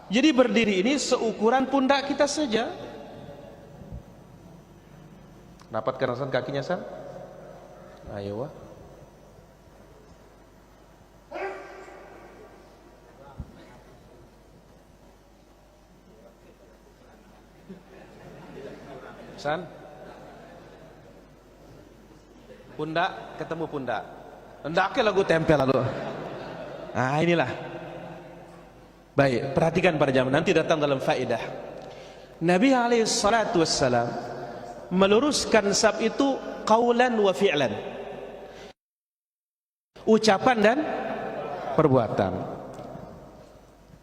Jadi berdiri ini seukuran pundak kita saja. Dapatkan Hasan kakinya, San? Ayo, Wah. San, pundak ketemu pundak, hendaknya lagu tempel lalu. Inilah. Baik, perhatikan para jamaah, nanti datang dalam faedah. Nabi SAW meluruskan saf itu qaulan wa fi'lan, ucapan dan perbuatan.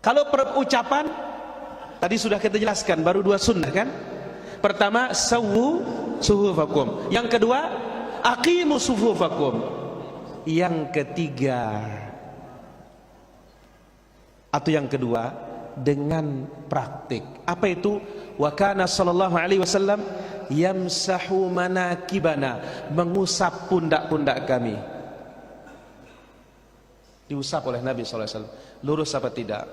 Kalau ucapan tadi sudah kita jelaskan, baru 2 sunnah kan? Pertama, sawwu suhufakum. Yang kedua, aqimu sufufakum. Yang ketiga, atau yang kedua, dengan praktik. Apa itu? Wa kana sallallahu alaihi wasallam yamsahu manakibana, mengusap pundak-pundak kami. Diusap oleh Nabi SAW. Lurus apa tidak?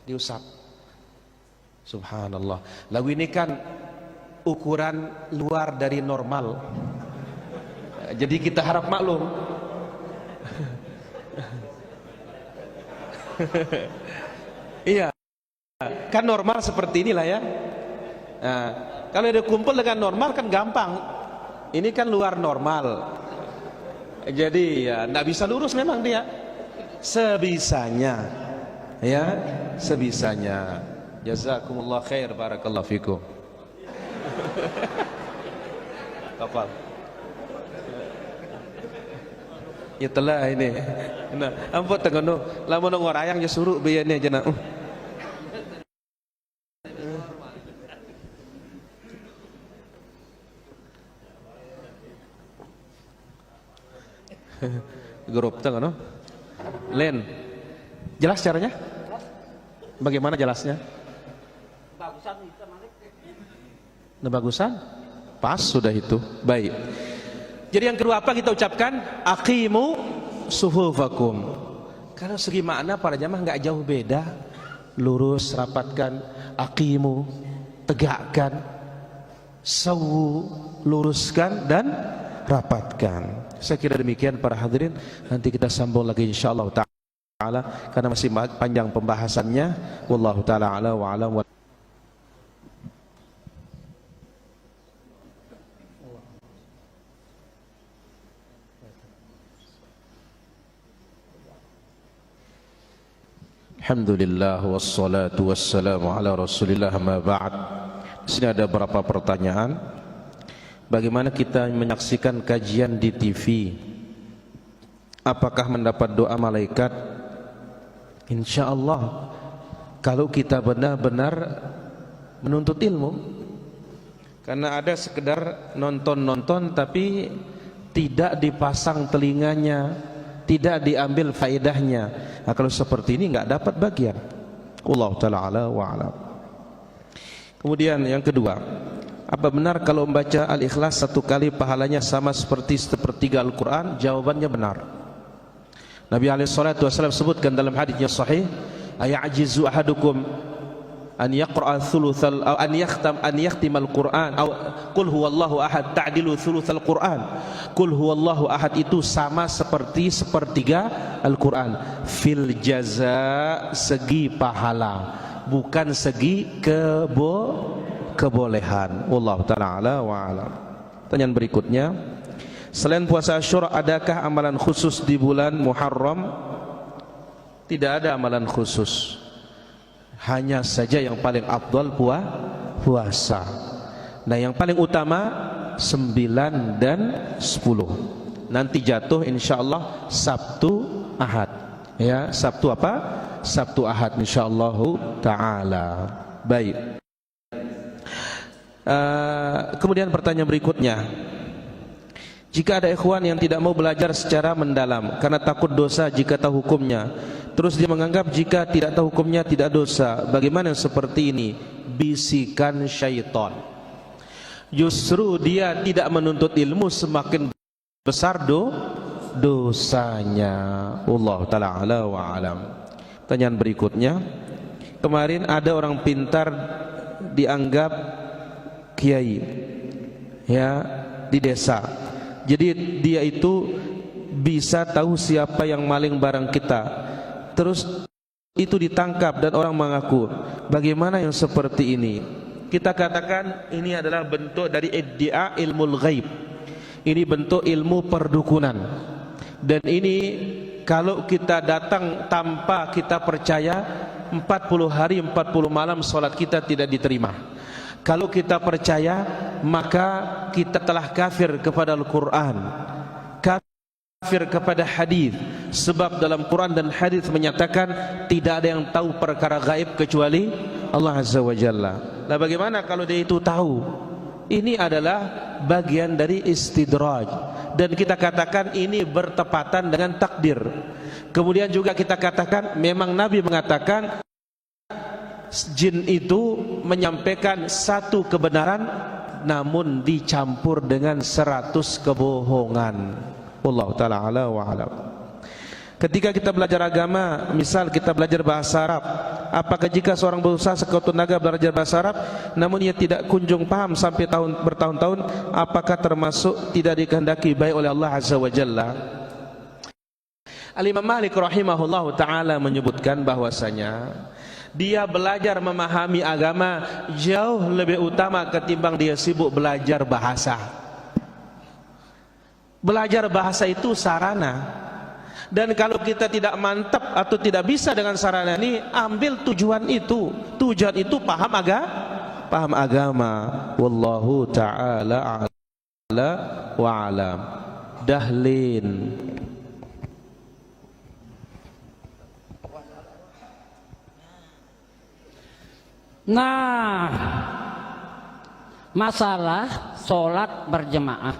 Diusap. Subhanallah. Lagu ini kan ukuran luar dari normal. Jadi kita harap maklum. Iya, kan normal seperti inilah ya. Nah, kalau dia kumpul dengan normal kan gampang. Ini kan luar normal. Jadi ya nggak bisa lurus memang dia. Sebisanya, ya, sebisanya. Jazakumullah khair, barakallahu fikum. Kapal. Itulah ini. Nah, ampun tengono, lamun ngorayang ya suruh biayanya aja nak. Grup tengono. Len. Jelas caranya? Bagaimana jelasnya? Bagusan? Pas sudah itu. Baik. Jadi yang kedua apa kita ucapkan? Aqimu suhufakum. Karena segi makna para jamaah enggak jauh beda. Lurus, rapatkan. Aqimu, tegakkan. Sawu, luruskan dan rapatkan. Saya kira demikian para hadirin. Nanti kita sambung lagi insyaallah taala karena masih panjang pembahasannya. Wallahu taala ala wa alam. Alhamdulillah wassalatu wassalamu ala Rasulillah ma ba'd. Di sini ada beberapa pertanyaan. Bagaimana kita menyaksikan kajian di TV? Apakah mendapat doa malaikat? Insyaallah kalau kita benar-benar menuntut ilmu. Karena ada sekedar nonton-nonton tapi tidak dipasang telinganya, tidak diambil faedahnya. Nah, kalau seperti ini enggak dapat bagian. Wallahu ta'ala ala wa alam. Kemudian yang kedua, apa benar kalau membaca Al-Ikhlas 1 kali pahalanya sama seperti sepertiga Al-Quran? Jawabannya benar. Nabi SAW sebutkan dalam hadisnya sahih, ayajizu ahadukum an yaqra'a thuluthal aw an yakhtimal Quran aw qul huwallahu ahad ta'dilu thulutsal Quran. Qul huwallahu ahad itu sama seperti sepertiga Al-Quran. Fil jaza, segi pahala, bukan segi kebolehan. Wallahu ta'ala ala wa alam. Pertanyaan berikutnya, selain puasa Asyura, adakah amalan khusus di bulan Muharram? Tidak ada amalan khusus. Hanya saja yang paling afdal puasa. Nah, yang paling utama 9 dan 10. Nanti jatuh insyaallah Sabtu Ahad. Ya, Sabtu apa? Sabtu Ahad insyaallah taala. Baik. Kemudian pertanyaan berikutnya, jika ada ikhwan yang tidak mau belajar secara mendalam karena takut dosa jika tahu hukumnya, terus dia menganggap jika tidak tahu hukumnya tidak dosa, bagaimana seperti ini? Bisikan syaitan. Justru dia tidak menuntut ilmu, semakin besar dosanya. Wallahu ta'ala ala wa alam. Pertanyaan berikutnya, kemarin ada orang pintar dianggap kiai ya di desa. Jadi dia itu bisa tahu siapa yang maling barang kita. Terus itu ditangkap dan orang mengaku. Bagaimana yang seperti ini? Kita katakan ini adalah bentuk dari iddia ilmul ghaib. Ini bentuk ilmu perdukunan. Dan ini kalau kita datang tanpa kita percaya, 40 hari 40 malam salat kita tidak diterima. Kalau kita percaya, maka kita telah kafir kepada Al-Quran, kafir kepada hadis. Sebab dalam Quran dan hadis menyatakan tidak ada yang tahu perkara gaib kecuali Allah Azza wa Jalla. Nah, bagaimana kalau dia itu tahu? Ini adalah bagian dari istidraj, dan kita katakan ini bertepatan dengan takdir. Kemudian juga kita katakan memang Nabi mengatakan jin itu menyampaikan satu kebenaran namun dicampur dengan 100 kebohongan. Wallahu ta'ala ala wa alam. Ketika kita belajar agama, misal kita belajar bahasa Arab, apakah jika seorang berusaha sekuat tenaga belajar bahasa Arab namun ia tidak kunjung paham sampai bertahun-tahun, apakah termasuk tidak dikehendaki baik oleh Allah Azza wa Jalla? Al-Imam Malik rahimahullahu ta'ala menyebutkan bahwasanya dia belajar memahami agama jauh lebih utama ketimbang dia sibuk belajar bahasa. Belajar bahasa itu sarana, dan kalau kita tidak mantap atau tidak bisa dengan sarana ini, ambil tujuan itu. Tujuan itu paham agama. Wallahu ta'ala a'la wa alam. Dahlin. Nah, masalah sholat berjamaah.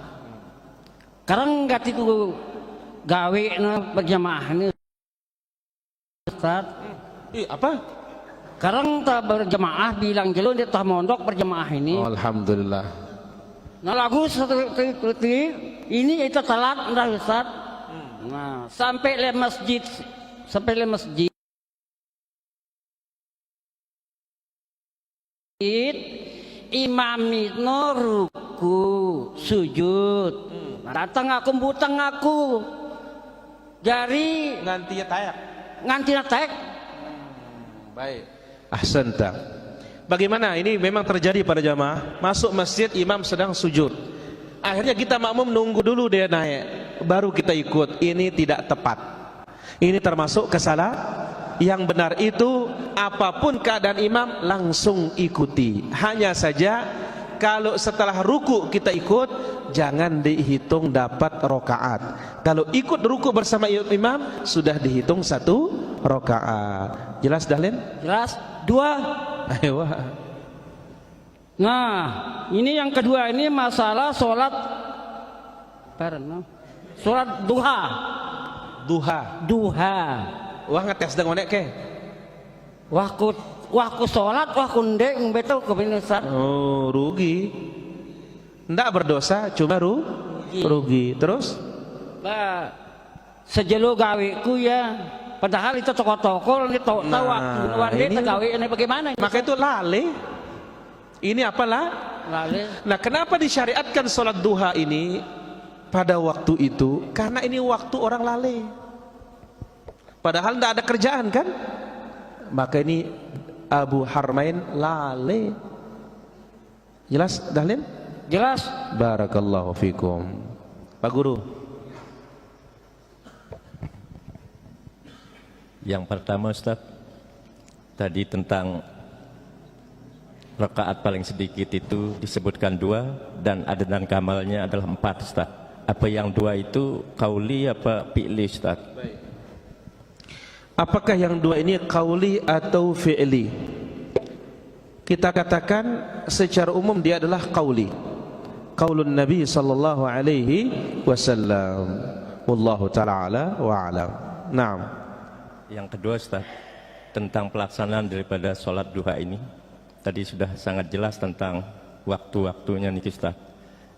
Karena nggak itu gawe berjamaah ini, Ustaz. Apa? Karena tak berjamaah bilang jelo dia tak mondok berjamaah ini. Alhamdulillah. Nah lagu seperti ini itu salat dah Ustaz. Nah sampai le masjid, imam itu ruku sujud, datang aku butang aku dari Nganti tayak. nganti natek. Baik. Ahsanta. Bagaimana ini memang terjadi pada jamaah, masuk masjid imam sedang sujud. Akhirnya kita makmum nunggu dulu dia naik, baru kita ikut. Ini tidak tepat. Ini termasuk kesalahan. Yang benar itu apapun keadaan imam langsung ikuti. Hanya saja kalau setelah ruku kita ikut, jangan dihitung dapat rokaat. Kalau ikut ruku bersama imam sudah dihitung 1 rokaat. Jelas Dahlin? Jelas. 2. Ayo. Nah ini yang kedua, ini masalah sholat sholat duha. Duha. Wah ngetes dengan nek ke? Wahku sholat, wahku ndek betul kebenaran. Oh rugi. Ndak berdosa, cuma rugi. Terus? Nah, sejelo gaweku ya. Padahal itu toko-toko ini tahu waktu ini gawe ini bagaimana? Maka itu lale. Ini apalah? Lale. Nah, kenapa disyariatkan sholat duha ini pada waktu itu? Karena ini waktu orang lale. Padahal tidak ada kerjaan kan? Maka ini Abu Harmain lale. Jelas Dahlin? Jelas. Barakallahu fikum. Pak Guru. Yang pertama Ustaz, tadi tentang rakaat paling sedikit itu disebutkan 2 dan adnan kamalnya adalah 4 Ustaz. Apa yang 2 itu qauli apa fi'li Ustaz? Baik. Apakah yang 2 ini qauli atau fi'li? Kita katakan secara umum dia adalah qauli. Qaulun Nabi sallallahu alaihi wasallam. Wallahu ta'ala wa alam. Naam. Yang kedua Ustaz, tentang pelaksanaan daripada sholat duha ini. Tadi sudah sangat jelas tentang waktu-waktunya nih Ustaz.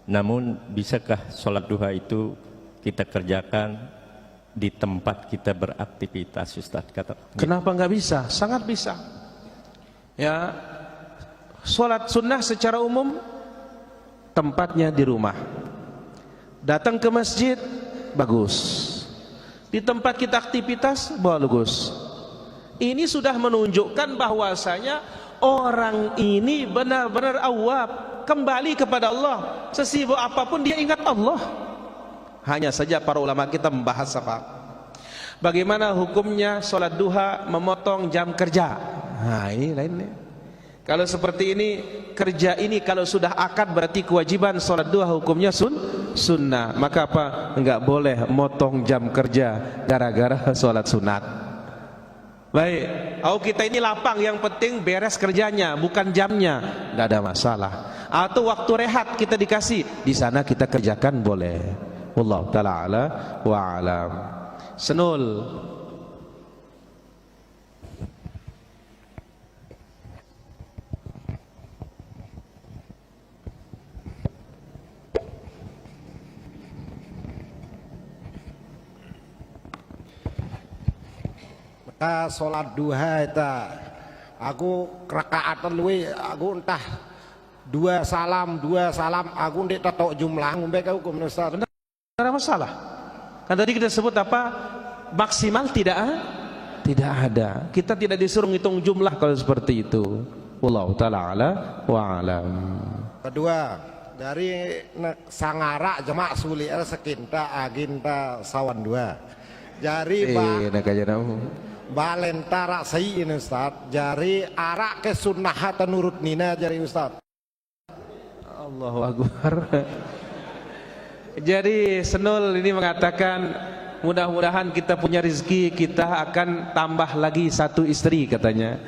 Namun bisakah sholat duha itu kita kerjakan di tempat kita beraktivitas Ustaz? Kenapa nggak bisa? Sangat bisa. Ya, sholat sunnah secara umum tempatnya di rumah. Datang ke masjid bagus. Di tempat kita aktivitas bagus. Ini sudah menunjukkan bahwasanya orang ini benar-benar awab, kembali kepada Allah. Sesibuk apapun dia ingat Allah. Hanya saja para ulama kita membahas apa? Bagaimana hukumnya sholat duha memotong jam kerja? Nah ini lainnya. Kalau seperti ini, kerja ini kalau sudah akad berarti kewajiban sholat duha hukumnya sunnah. Maka apa? Enggak boleh motong jam kerja gara-gara sholat sunat. Baik, kita ini lapang, yang penting beres kerjanya, bukan jamnya, enggak ada masalah. Atau waktu rehat kita dikasih, di sana kita kerjakan boleh. Wallahu ta'ala wa alam. Senul. Sholat duha itu aku rakaat luwe aku entah 2 salam aku ndik tatok jumlah ngombe kau Ustaz. Tidak ada masalah. Kan tadi kita sebut apa? maksimal tidak ada. Kita tidak disuruh ngitung jumlah kalau seperti itu. Wallahu taala ala wa alam. Kedua, dari sangara jemak suli sekinta aginta sawan dua. Jari balenta raksai ini Ustaz. Jari arak ke sunnah nurut nina jari Ustaz. Allahu Akbar. Jadi Senul ini mengatakan mudah-mudahan kita punya rezeki, kita akan tambah lagi 1 istri katanya.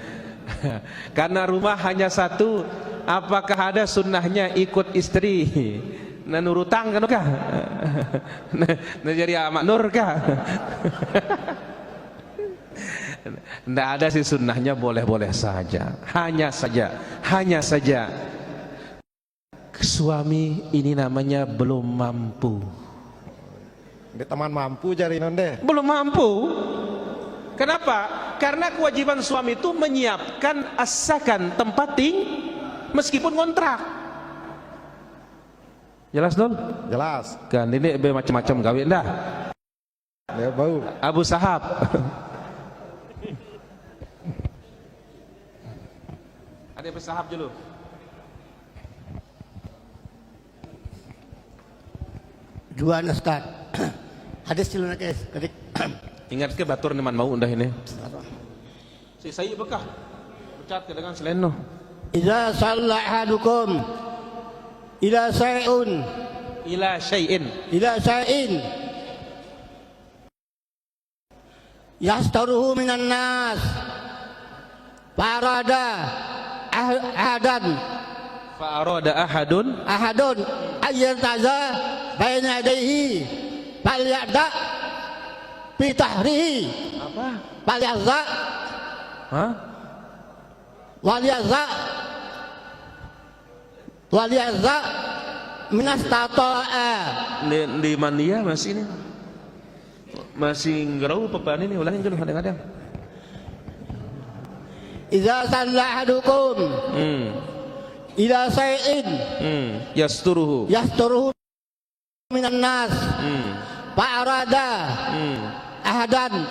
Karena rumah hanya 1, apakah ada sunnahnya ikut istri? Nah nurutang kan kah? Nah jadi amak nur kah? Tidak ada sih sunnahnya, boleh-boleh saja. Hanya saja suami ini namanya belum mampu. Di teman mampu jari nonde. Belum mampu. Kenapa? Karena kewajiban suami itu menyiapkan asakan tempat meskipun kontrak. Jelas Nol? Jelas. Kan ini macam-macam gawe dah. Ya bau. Abu Sahab. Ada Abu Sahab dulu. Juan Ustaz. Hadis ciluna guys, kedik. Ingat ke batur neman mau undah ini. Si saya bekah. Ucat ke dengan seleno. Idza shalla ahadukum ila syai'in yastaruhu minan nas farada ahadun ayyataza baina yadayhi falyada fi tahrihi apa? falyaza Hah? Waliyaza minas tato'a Di mania masih ini. Masih ngerau pepan ini ulangin dulu kadang-kadang. Idza salla ahadukum ila syai'in Yasturuhu minan nas fa'arada ahadun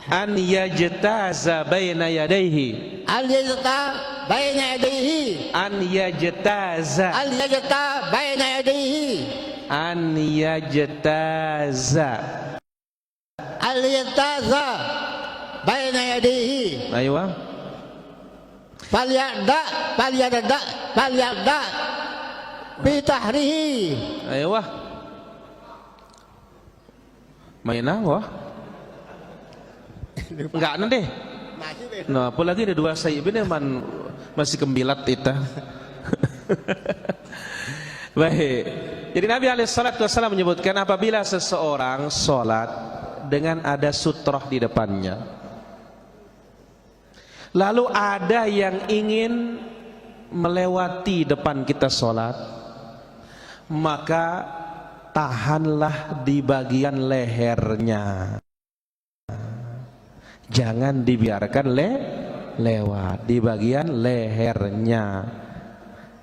an yajtaza baina yadayhi an yajta baina yadayhi an yajtaza baina yadayhi aywa falyada bi tahrihi aywa mainan wah enggak nanti. Nah, apalagi ada 2 sayyib ini masih kembilat kita. Baik. Jadi Nabi SAW menyebutkan apabila seseorang sholat dengan ada sutroh di depannya, lalu ada yang ingin melewati depan kita sholat, maka tahanlah di bagian lehernya. Jangan dibiarkan lewat di bagian lehernya,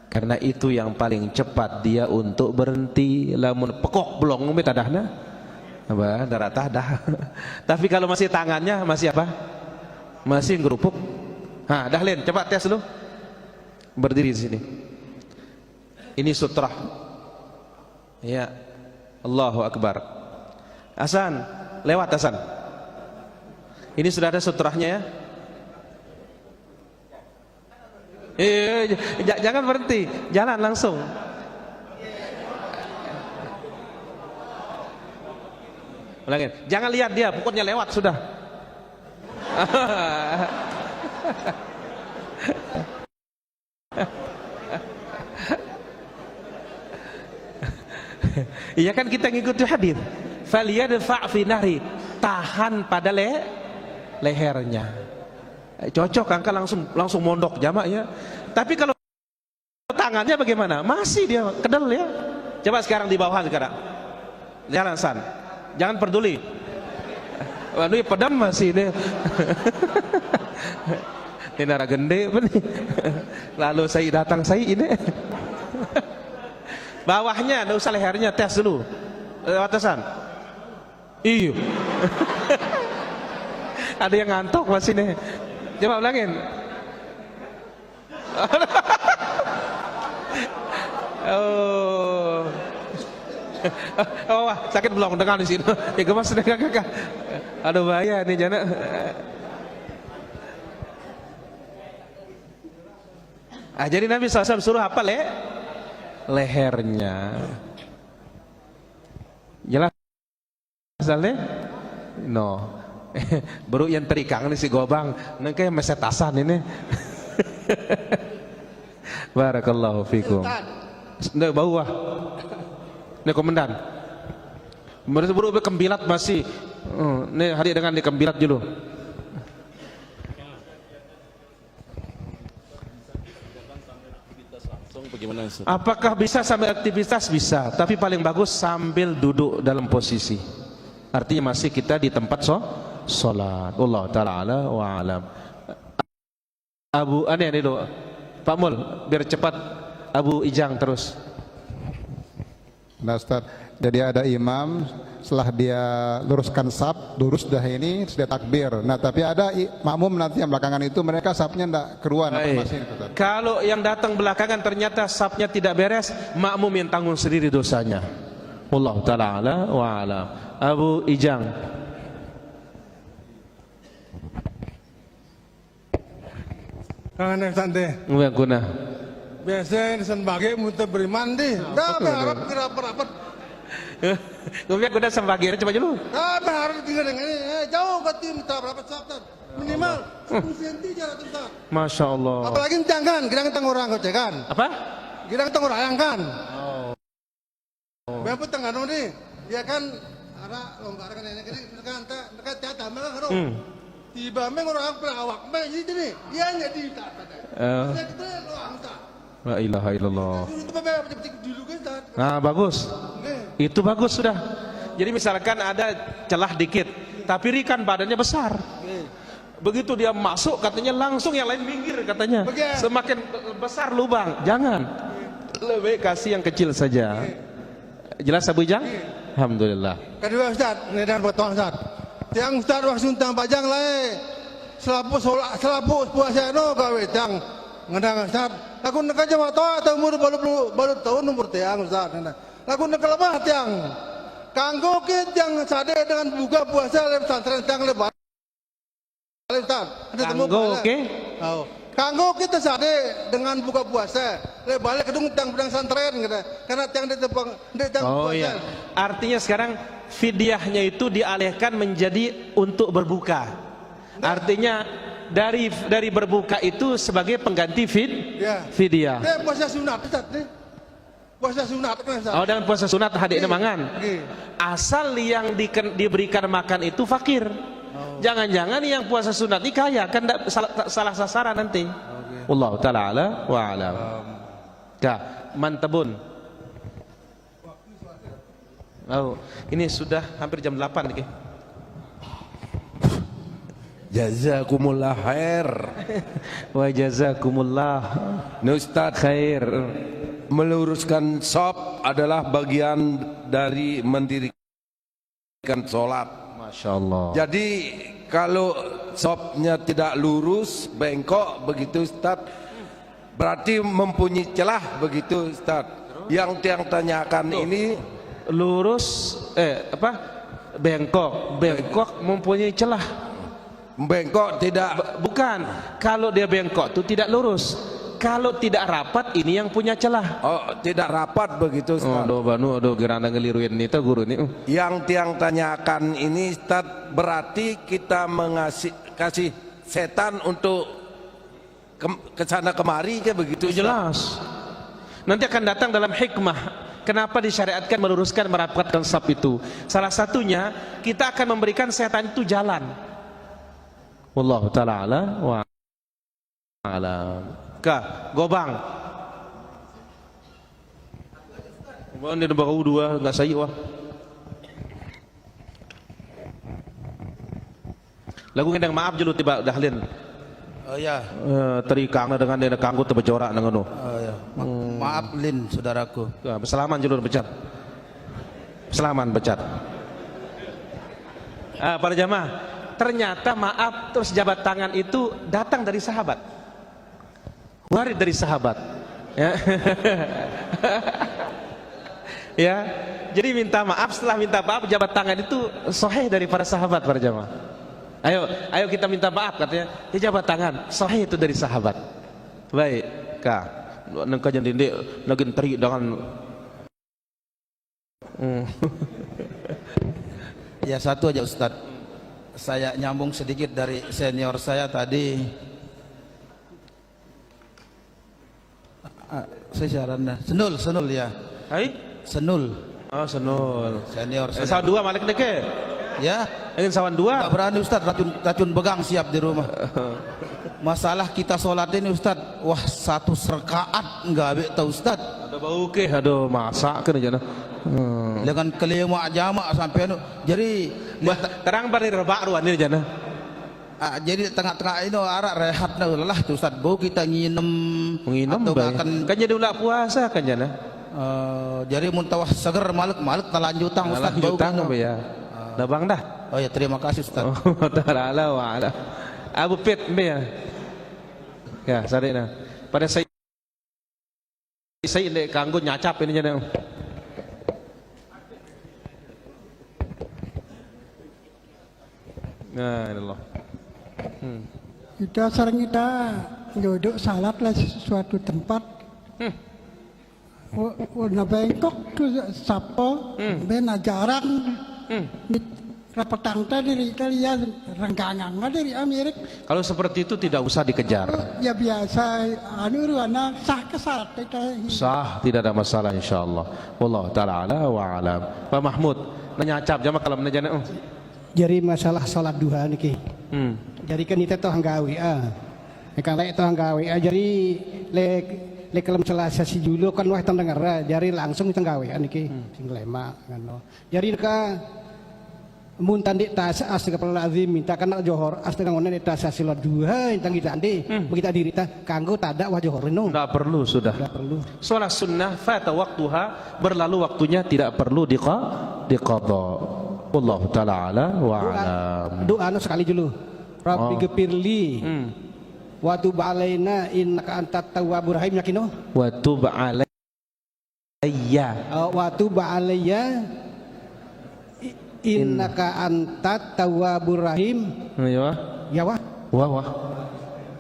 karena itu yang paling cepat dia untuk berhenti. Lamun pekok belum ngombe tadahna apa darah tadah. Tapi kalau masih tangannya masih apa, masih ngerupuk. Nah Dahlin coba tes lu berdiri di sini. Ini sutrah ya. Allahu Akbar. Hasan lewat Hasan. Ini sudah ada sutrahnya ya. Jangan berhenti, jalan langsung. Ulangin. Jangan lihat dia, pokoknya lewat sudah. Iya kan kita ngikuti hadis. Falyadfa' fi nahri, tahan pada lehernya. Cocok angka langsung mondok jamak ya. Tapi kalau tangannya bagaimana? Masih dia kedel ya. Coba sekarang di bawah sekarang. Jalan San. Jangan peduli. Anu pedam masih ini. Ini nara gede apa nih? Lalu saya datang saya ini. Bawahnya, enggak usah lehernya, tes dulu. Atasan. Iya. Ada yang ngantuk masih nih. Coba ulangin. Oh. Oh, wah, sakit belum dengar di sini. Ya gemas kakak. Aduh bahaya nih jana. Jadi Nabi SAW suruh apa lehernya. Jelas asalnya? No. Baru yang terikang nih si Gobang. Nengke mesetasan ini. Barakallahu fikum. Nggak bau wah. Ini komandan. Baru kembilat masih. Nih hari dengan dikembilat dulu. Apakah bisa sambil aktivitas? Bisa, tapi paling bagus sambil duduk dalam posisi. Artinya masih kita di tempat sholat. Allah Ta'ala ala wa alam. Abu aneh dulu. Pak Mul, biar cepat Abu Ijang terus. Nah Ustaz, jadi ada imam setelah dia luruskan saf, lurus dah ini sudah takbir. Nah tapi ada makmum nanti yang belakangan itu mereka safnya tidak keruan. Kalau yang datang belakangan ternyata safnya tidak beres, makmum yang tanggung sendiri dosanya. Allah Ta'ala ala wa alam. Abu Ijang. Kangen santai. Nggak guna. Biasanya sebagai muter beriman deh. Dah berharap rapat-rapat. Ngomongnya guna sebagai coba dulu. Dah berharap tinggal dengan ini. Jauh ke tim tak berapa sabtan. Minimal 10 cm jarak tempat. Masya Allah. Apalagi jangan, kita tang orang kau cekan. Apa? Kita tang orang kan. Berapa tengah nih? Ya kan ada longgar kan ini kan dekat jatah malah karo. Tiba meng orang pelawak meng jadi nih. Dia jadi tak pada. Kita loang tak. La ilaha illallah. Nah bagus. Itu bagus sudah. Jadi misalkan ada celah dikit, tapi ikan badannya besar. Begitu dia masuk katanya langsung yang lain minggir katanya. Semakin besar lubang, jangan. Lebih kasih yang kecil saja. Jelas Abu Ijang? Alhamdulillah. Kedua Ustaz, ini dan potong Ustaz. Tiang Ustaz wah suntang pajang lae. Selapu puasa no gawe tiang. Ngendang Ustaz. Aku nak aja mata atau umur baru tahun umur tiang Ustaz. Aku nak lemah tiang. Kanggo kit yang sade dengan buka puasa lewat pesantren tiang lebar. Ustaz. Kanggo oke. Kanggo kita sade dengan buka puasa balik kedung tiang pedang santren gitu. Karena tiang di tiang oh puasa. Iya. Artinya sekarang fidyahnya itu dialihkan menjadi untuk berbuka. Artinya dari berbuka itu sebagai pengganti fidyah. Puasa sunat Ustaz nih. Puasa sunat kan Ustaz. Oh dan puasa sunat hadik mangan. Asal yang diberikan makan itu fakir. Jangan-jangan yang puasa sunat ini kaya kan salah sasaran nanti. Allah Ta'ala ala wa alam. Mantabun. Oh, ini sudah hampir jam 8 nih. Jazakumullah khair. Wa jazakumullah Ustaz khair. Meluruskan shop adalah bagian dari mendirikan sholat. Masya Allah. Jadi kalau shopnya tidak lurus, bengkok begitu Ustaz, berarti mempunyai celah begitu Ustaz. Yang tanyakan ini lurus bengkok mempunyai celah. Bengkok tidak, bukan. Kalau dia bengkok itu tidak lurus. Kalau tidak rapat ini yang punya celah. Oh, tidak rapat begitu Ustaz. Aduh gerana ngeliruin itu guru ini. Yang tiang tanyakan ini Ustaz, berarti kita kasih setan untuk ke sana kemari kayak begitu Ustaz. Jelas. Nanti akan datang dalam hikmah. Kenapa disyariatkan meluruskan merapatkan saf itu? Salah satunya kita akan memberikan setan itu jalan. Wallahu ta'ala ala wa alam. Gobang. Ini udah baru dua, nggak sayang wah. Lagu ngendang maaf dulu tiba dahlin. Oh ya. Terikang dengan dia kanggo tebejorak nengono. Oh ya. Maaf Lin saudaraku. Berselaman julur becat. Selaman becat. Para jamaah, ternyata maaf terus jabat tangan itu datang dari sahabat. Warid dari sahabat. Ya. Ya. Jadi minta maaf, setelah minta maaf jabat tangan itu sahih dari para sahabat, para jamaah. Ayo kita minta maaf katanya. Ya jabat tangan, sahih itu dari sahabat. Baik, Kak. Nengka jendinde lagi teri dengan Ya satu aja Ustadz. Saya nyambung sedikit dari senior saya tadi. Saya sarannya Senul ya. Hai? Senul. Oh, Senul. Senior saya. Sawan dua malik deke. Ya. Ingin sawan dua. Tak berani Ustadz, racun begang siap di rumah. Masalah kita sholat ini Ustadz, wah satu serkaat enggak habis tahu Ustadz. Ada bau ke, aduh masak kan aja. Dengan kelima jamak sampai jadi terang bari rebak ruan ini jana. Jadi tengah-tengah ini arak rehat lah tuh Ustadz, bau kita nginum atau makan kan jadi ulah puasa kan jana. Jadi muntawah seger malek telanjutang Ustadz bau kan ya. Dah bang dah. Oh ya terima kasih Ustadz. Oh ta'ala wa ala. Abu Pit mbe ya. Ya, sarina. Pada saya ini kanggo nyacap ini jana. Nah, Allah. Kita sering kita duduk salat lah suatu tempat. Warna bengkok tu sapo, bena jarang. Rapatang tadi dari renggangan dari Amerika. Kalau seperti itu tidak usah dikejar. Ya biasa, ruana sah kesarat kita. Sah, tidak ada masalah insyaallah. Wallahu taala ala wa alam. Pak Mahmud, menyacap jama kalau menajana. Jadi masalah salat duha niki. Jadi kan kita toh nggawe Kan lek toh nggawe jadi lek kelem Selasa si dulu kan wah tendengar jadi langsung kita nggawe niki sing lema ngono. Jadi ka mun tandi tas as kepala azim minta kana johor as tengah ngono tas salat duha intang kita andi begitu diri ta kanggo tadak wah johor no. Enggak perlu sudah. Enggak perlu. Salat sunnah fata waktuha berlalu waktunya tidak perlu diqadha. Wallahu taala ala wa alam. Doa sekali dulu. Rabbi gfirli. Wa tub alaina innaka antat tawwabur rahim yakino. Wa tub alayya. Wa tub alayya innaka antat tawwabur rahim. Ya wah. Wah.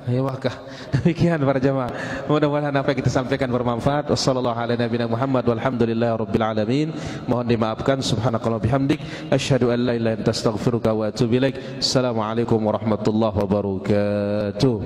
Ya wakah. Demikian para jamaah. Mudah-mudahan apa yang kita sampaikan bermanfaat. Wassallallahu ala nabiyina Muhammad walhamdulillahirabbil alamin. Mohon dimaafkan subhanakallah bihamdik asyhadu an la ilaha illa anta astaghfiruka wa atubu ilaik. Assalamualaikum warahmatullahi wabarakatuh.